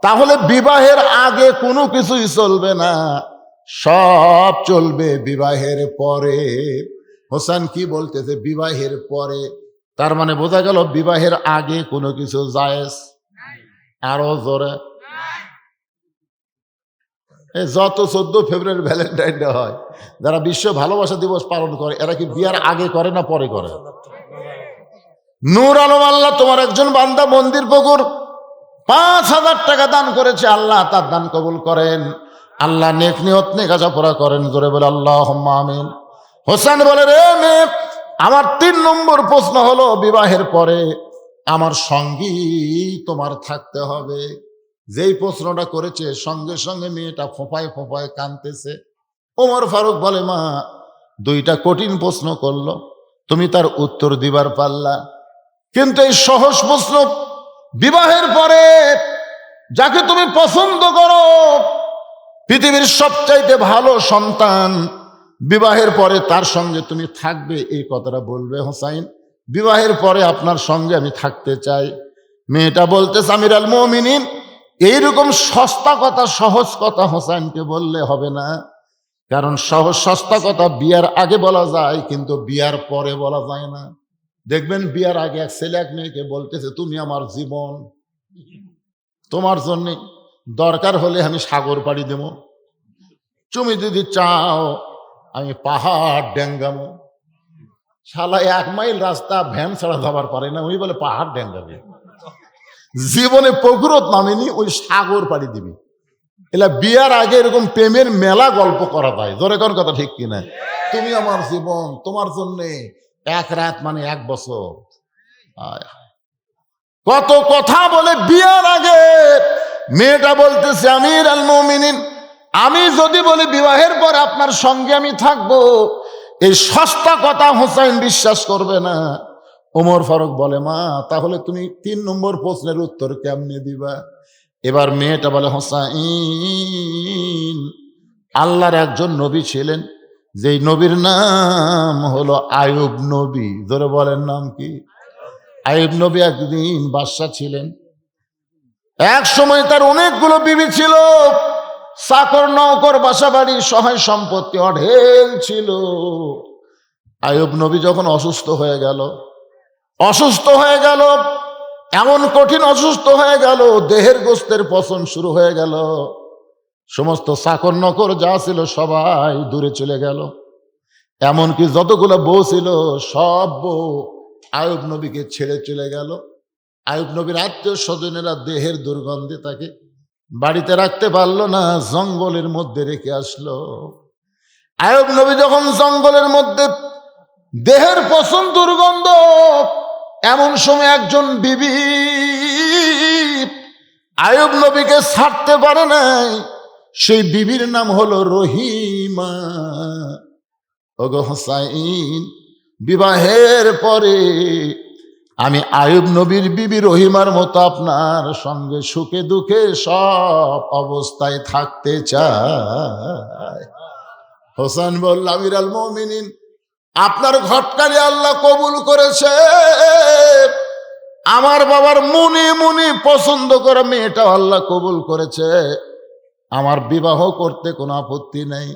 তাহলে বিবাহের আগে কোনো কিছুই চলবে না, সব চলবে বিবাহের পরে। হোসেন কি বলতেছে? বিবাহের পরে। তার মানে বোঝা গেল বিবাহের আগে কোনো কিছু জায়েজ। আরো জোরে, যত 14 ফেব্রুয়ারি ভ্যালেন্টাইন ডে হয়, যারা বিশ্ব ভালোবাসা দিবস পালন করে, এরা কি বিয়ার আগে করে না পরে করে? নূর আলম আল্লাহ তোমার একজন বান্দা মন্দির পুকুর 5,000 টাকা দান করেছে, আল্লাহ তার দান কবুল করেন, আল্লাহ নেক নিয়ত নেক আশা করেন। জোরে বলে আল্লাহুম্মা আমিন। হোসেন বলে, রে মেয়ে, আমার 3 নম্বর প্রশ্ন হলো বিবাহের পরে আমার সঙ্গী তোমার থাকতে হবে। যেই প্রশ্নটা করেছে, সঙ্গে সঙ্গে মেয়েটা ফোঁপায় ফোঁপায় কাঁদতেছে। ওমর ফারুক বলে, মা, 2টা কঠিন প্রশ্ন করলো, তুমি তার উত্তর দিবার পারলা, কিন্তু এই সহজ প্রশ্ন, বিবাহের পরে যাকে তুমি পছন্দ করো, পৃথিবীর সবচাইতে ভালো সন্তান, বিবাহের পরে তার সঙ্গে তুমি থাকবে, এই কথাটা বলবে হোসাইন, বিবাহের পরে আপনার সঙ্গে আমি থাকতে চাই। মেয়েটা বলতেছে, আমিরুল মুমিনিন, এইরকম সস্তা কথা, সহজ কথা হোসাইনকে বললে হবে না। কারণ সহজ সস্তা কথা বিয়ার আগে বলা যায়, কিন্তু বিয়ার পরে বলা যায় না। দেখবেন বিয়ার আগে এক ছেলে এক মেয়েকে বলতেছে, তুমি আমার জীবন, তোমার জন্য দরকার হলে আমি সাগর পাড়ি দেব, তুমি যদি চাও আমি পাহাড় ডেঙ্গামো। শালা 1 মাইল রাস্তা ভ্যান ছাড়া যাবার পারে না, ওই বলে পাহাড় ডেঙ্গাবে। জীবনে পুকুরত নামেনি, ওই সাগর পাড়ি দিবি। এলা বিয়ার আগে এরকম প্রেমের মেলা গল্প করা যায়, জোরে কোন কথা ঠিক কিনা? তুমি আমার জীবন, তোমার জন্য 1 রাত মানে 1 বছর। কত কথা বলে বিয়ার আগে। মেয়েটা বলতেছে, আমির আল মুমিনিন, আমি যদি বলি বিবাহের পর আপনার সঙ্গে আমি থাকবো, এই সস্তা কথা হোসাইন বিশ্বাস করবে না। ওমর ফারুক বলে, মা তাহলে তুমি 3 নম্বর প্রশ্নের উত্তর কেমনে দিবা? এবার মেয়েটা বলে, হোসাইন, আল্লাহর একজন নবী ছিলেন, যেই নবীর নাম হলো আয়ুব নবী। ধরে বলেন নাম কি? আয়ুব নবী একদিন বাদশা ছিলেন। এক সময় তার অনেকগুলো বিবি ছিল, চাকর নৌকর বাসা বাড়ি সহায় সম্পত্তি অঢেল ছিল। আয়ুব নবী যখন অসুস্থ হয়ে গেল, এমন কঠিন অসুস্থ হয়ে গেল, দেহের গোস্তের পচন শুরু হয়ে গেল। সমস্ত চাকর নকর যা ছিল সবাই দূরে চলে গেল। এমনকি যতগুলো বউ ছিল সব বউ আয়ুব নবীকে ছেড়ে চলে গেল। আয়ুব নবীর আত্মীয় স্বজনেরা দেহের দুর্গন্ধে তাকে বাড়িতে রাখতে পারলো না, জঙ্গলের মধ্যে রেখে আসলো। আয়ুব নবী যখন জঙ্গলের মধ্যে, দেহের পছন্দ দুর্গন্ধ, এমন সময় একজন বিবি আয়ুব নবীকে ছাড়তে পারে নাই। সেই বিবির নাম হলো রহিমা। ওগো হোসাইন, বিবাহের পরে আমি আয়ুব নবীর বিবি রহিমার মতো আপনার সঙ্গে সুখে দুঃখে সব অবস্থায় থাকতে চাই। হোসেন বলল, আমির আল মুমিনিন, আপনার ঘটকারি আল্লাহ কবুল করেছে। আমার বাবার মুনি মুনি পছন্দ করে মেয়েটা আল্লাহ কবুল করেছে। আমার বিবাহ করতে কোনো আপত্তি নেই।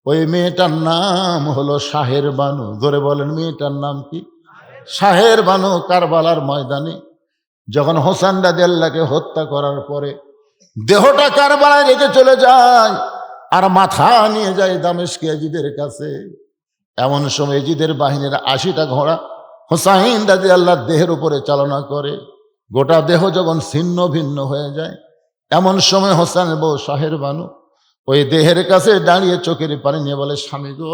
ওই মেয়েটার নাম হলো শাহের বানু। ধরে বলেন মেয়েটার নাম কি? শাহের বানু। কারবালার ময়দানে যখন হোসেন রাদিয়াল্লাহকে হত্যা করার পরে দেহটা কারবালায় রেখে চলে যায়, আর মাথা নিয়ে যায় দামেস্ক ইয়াজিদের কাছে। এমন সময় ইয়াজিদের বাহিনীর 80টা ঘোড়া হোসাইন রাদিয়াল্লাহর দেহের উপরে চালনা করে। গোটা দেহ যখন ছিন্ন ভিন্ন হয়ে যায়, এমন সময় হোসেন বউ শাহের বানু ওই দেহের কাছে দাঁড়িয়ে চোখের পানি নিয়ে বলে, স্বামী গো,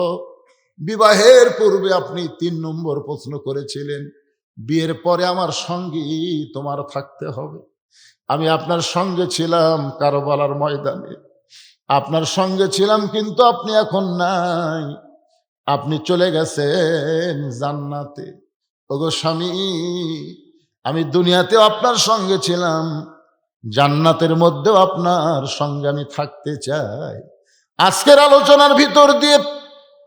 বিবাহের পূর্বে আপনি 3 নম্বর প্রশ্ন করেছিলেন, বিয়ের পরে আমার সঙ্গী তোমার থাকতে হবে। আমি আপনার সঙ্গে ছিলাম কারবালার ময়দানে, আপনার সঙ্গে ছিলাম, কিন্তু আপনি এখন নাই, আপনি চলে গেছেন জান্নাতে। ওগো স্বামী, আমি দুনিয়াতেও আপনার সঙ্গে ছিলাম, জান্নাতের মধ্যেও আপনার সঙ্গে আমি থাকতে চাই। আজকের আলোচনার ভিতর দিয়ে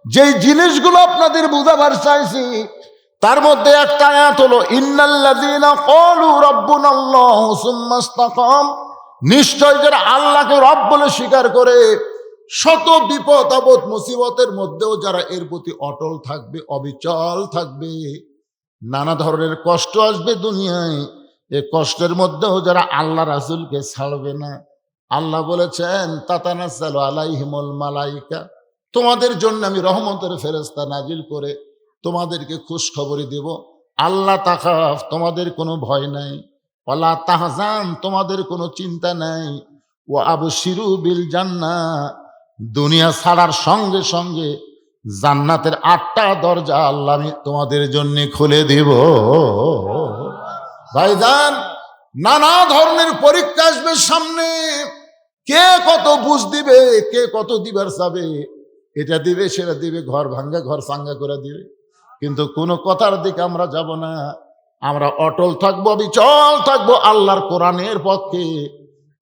যেই জিনিসগুলো আপনাদের বুঝাবার চাইছি, তার মধ্যে একটা আয়াত হলো, ইন্নাল্লাযীনা ক্বালু রাব্বুনাল্লাহু সুম্মা ইসতাকাম, নিশ্চয় যারা আল্লাহকে রব বলে স্বীকার করে, শত বিপদ আপদ মুসিবতের মধ্যেও যারা এর প্রতি অটল থাকবে, অবিচল থাকবে, নানা ধরনের কষ্ট আসবে দুনিয়ায়, এই কষ্টের মধ্যেও যারা আল্লাহ রাসূলকে ছাড়বে না, আল্লাহ বলেছেন, তাতানাজ্জালু আলাইহিমুল মালাইকা, তোমাদের জন্য আমি রহমতের ফেরেশতা নাজিল করে তোমাদেরকে খুশখবরি দেব। আল্লাহ তাখাফ, তোমাদের কোনো ভয় নাই, ওয়ালা তাহজান, তোমাদের কোনো চিন্তা নাই, ওয়া আবশিরু বিল জান্নাহ, দুনিয়া ছাড়ার সঙ্গে সঙ্গে জান্নাতের 8টা দরজা আল্লাহ আমি তোমাদের জন্য খুলে দিব। ভাইজান, নানা ধরনের পরীক্ষা আসবে সামনে, কে কত বুঝ দিবে, কে কত দিবার চাবে, এটা দিবে সেটা দিবে, ঘর ভাঙ্গা ঘর সাঙ্গা করে দিবে, কিন্তু কোনো কথার দিকে আমরা যাব না। আমরা অটল থাকবো, বিচল থাকবো আল্লাহর কোরআনের পক্ষে।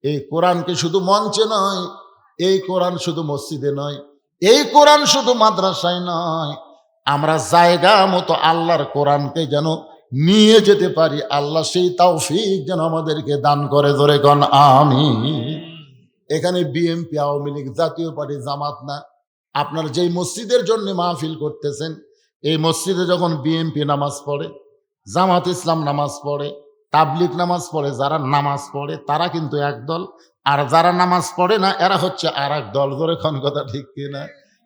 এই কোরআনকে শুধু মঞ্চে নয়, এই কোরআন শুধু মসজিদে নয়, এই কোরআন শুধু মাদ্রাসায় নয়, আমরা জায়গা মতো আল্লাহর কোরআনকে যেন নিয়ে যেতে পারি। আল্লাহ সেই তৌফিক যেন আমাদেরকে দান করে। ধরে কোন আমিন। এখানে বিএনপি, আওয়ামী লীগ, জাতীয় পার্টি, জামাত না, আপনার যেই মসজিদের জন্য মাহফিল করতেছেন, এই মসজিদে যখন বিএনপি নামাজ পড়ে, জামাত ইসলাম নামাজ পড়ে, তাবলিগ নামাজ পড়ে, যারা নামাজ পড়ে তারা কিন্তু একদল, আর যারা নামাজ পড়ে না এরা হচ্ছে আর এক দল। ধরে কোন কথা ঠিক কিনা?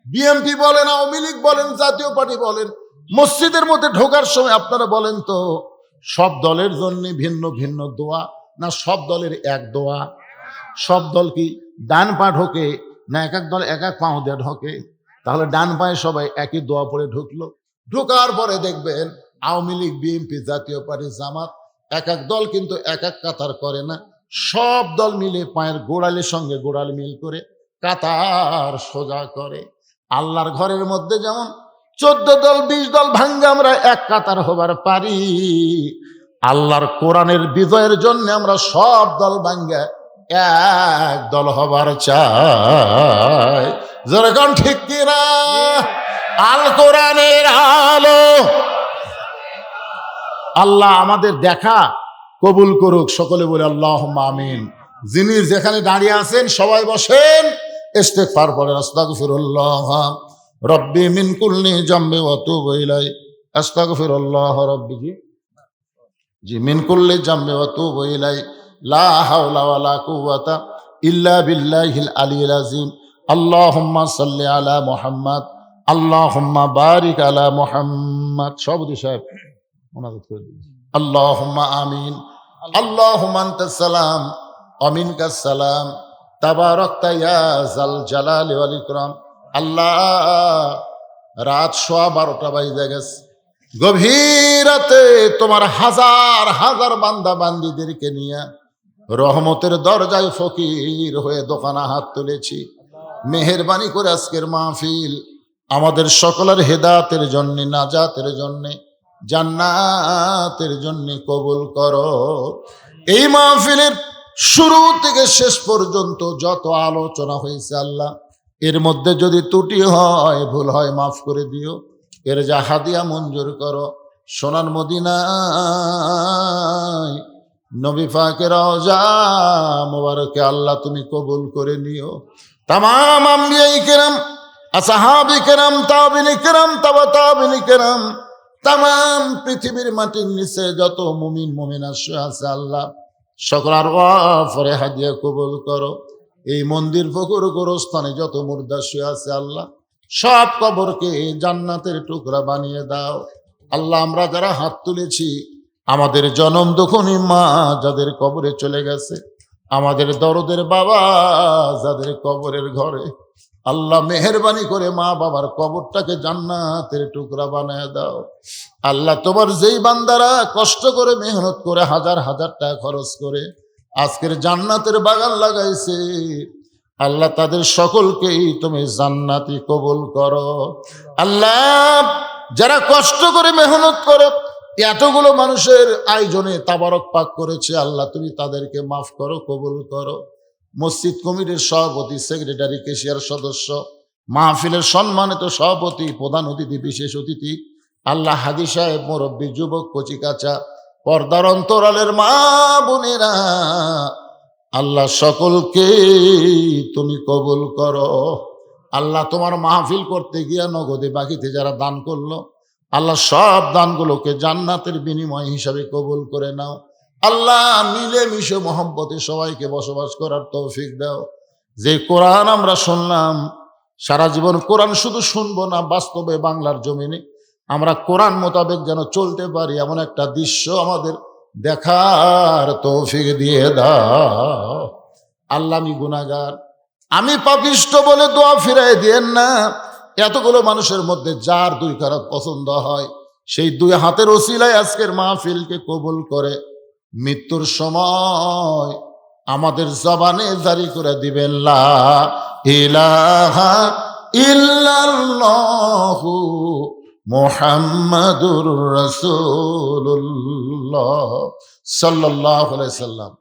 বিএনপি বলেন, আওয়ামী লীগ বলেন, জাতীয় পার্টি বলেন, মসজিদের মধ্যে ঢোকার সময় আপনারা বলেন তো সব দলের জন্য ভিন্ন ভিন্ন দোয়া, না সব দলের এক দোয়া? সব দল কি ডান পা ঢোকে, না এক এক দল এক এক পাও দিয়ে ঢোকে? তাহলে ডান পায়ে সবাই একই দোয়া পড়ে ঢুকলো। ঢোকার পরে দেখবেন আওয়ামী লীগ, বিএনপি, জাতীয় পার্টি, জামাত এক এক দল কিন্তু এক এক কাতার করে না, সব দল মিলে পায়ের গোড়ালির সঙ্গে গোড়াল মিল করে কাতার সোজা করে। আল্লাহর ঘরের মধ্যে যেমন 14 দল 20 দল ভাঙ্গে আমরা এক কাতার হবার পারি, আল্লাহর কোরআনের বিজয়ের জন্য আমরা সব দল ভাঙ্গে এক দল হবার চাই। যেরকম ঠিক কিনা? আল কোরআনের আলো আল্লাহ আমাদের দেখা কবুল করুক, সকলে বলে আল্লাহুম্মা আমিন। যিনি যেখানে দাঁড়িয়ে আছেন সবাই বসেন, ইস্তিগফার পড়েন। আস্তাগফিরুল্লাহ রব্বি মিন কুল্লি জামবি ওয়া তুবু ইলাই। আস্তাগফিরুল্লাহ রব্বি জি মিন কুল্লি জামবি ওয়া তুবু ইলাই। লা হাওলা ওয়ালা কুওয়াতা ইল্লা বিল্লাহিল আলিয়্যিল আযীম। আল্লাহুম্মা সাল্লি আলা মুহাম্মদ, আল্লাহুম্মা বারিক আলা মুহাম্মদ। সবদি সাহেব মুনাজাত করে দিন। আল্লাহুম্মা আমিন। আল্লাহুম্মা আনতাস সালাম ওয়া মিনকাস সালাম, তাবারাকতা ইয়া যাল জালালি ওয়াল ইকরাম। আল্লাহ, রাত 12:15 বাজে গেছে, গভীর রাতে তোমার হাজার হাজার বান্দা বান্দীদেরকে নিয়ে রহমতের দরজায় ফকির হয়ে দোকানে হাত তুলেছি। মেহেরবানি করে আজকের মাহফিল আমাদের সকলের হেদায়েতের জন্য, নাজাতের জন্য, জান্নাতের জন্য কবুল করো। এই মাহফিলের শুরু থেকে শেষ পর্যন্ত যত আলোচনা হয়েছে আল্লাহ, এর মধ্যে যদি ত্রুটি হয়, ভুল হয়, মাফ করে দিও। এর যা হাদিয়া মঞ্জুর করো। সোনার মদিনায় নবী পাকের রওজা মোবারকে আল্লাহ তুমি কবুল করে নিও। তামাম আম্বিয়ায়ে কেরাম, আসহাবে কেরাম, তাবিঈনে কেরাম, তাবা তাবিঈনে কেরাম, তামাম পৃথিবীর মাটির নিচে যত মুমিন মুমিনাত আছে আল্লাহ সকলের ওয়াফরে হাদিয়া কবুল করো। এই মন্দির ফকুর গোরস্থানে যত মুর্দা শুয়ে আছে আল্লাহ সব কবরকে জান্নাতের টুকরা বানিয়ে দাও। আল্লাহ, আমরা যারা হাত তুলেছি, আমাদের জনম দুঃখিনী মা যাদের কবরে চলে গেছে, আমাদের দরদের বাবা যাদের কবরের ঘরে, আল্লাহ মেহেরবানি করে মা বাবার কবরটাকে জান্নাতের টুকরা বানিয়ে দাও। আল্লাহ, তোমার যেই বান্দারা কষ্ট করে মেহনত করে হাজার হাজার টাকা খরচ করে আজকের জান্নাতের বাগান লাগাইছে, আল্লাহ তাদের সকলকেই তুমি জান্নাতি কবুল করো। আল্লাহ, যারা কষ্ট করে মেহনত করে এতগুলো মানুষের আয়োজনে তাবারক পাক করেছে, আল্লাহ তুমি তাদেরকে মাফ করো, কবুল করো। মসজিদ কমিটির সভাপতি, সেক্রেটারি, কেশিয়ার সদস্য, মাহফিলের সম্মানিত সভাপতি, প্রধান অতিথি, বিশেষ অতিথি, আল্লাহ হাজী সাহেব, মুরব্বী, যুবক, কচিকাচা, পর্দার অন্তরালের মা বোনেরা, আল্লাহ সকলকে তুমি কবুল করো। আল্লাহ, তোমার মাহফিল করতে গিয়া নগদে বাকিতে যারা দান করলো, আল্লাহ সব দানগুলোকে জান্নাতের বিনিময় হিসাবে কবুল করে নাও। আল্লাহ, মিলে মিশে মহব্বতে সবাইকে বসবাস করার তৌফিক দাও। যে কোরআন আমরা শুনলাম, সারা জীবন কোরআন শুধু শুনবো না, বাস্তবে বাংলার জমিনে আমরা কোরআন মোতাবেক যেন চলতে পারি, এমন একটা দৃশ্য আমাদের দেখার তৌফিক দিয়ে দাও। আল্লাহ, আমি গুনাহগার, আমি পাপিষ্ঠ বলে দোয়া ফিরাই দিয়েন না। এতগুলো মানুষের মধ্যে যার 2 কারাত পছন্দ হয়, সেই 2 হাতের ওসিলায় আজকের মাহফিলকে কবুল করে মৃত্যুর সময় আমাদের জবানে জারি করে দিবেন, লা ইলাহা ইল্লাল্লাহু মুহাম্মাদুর রাসূলুল্লাহ সাল্লাল্লাহু আলাইহি সাল্লাম।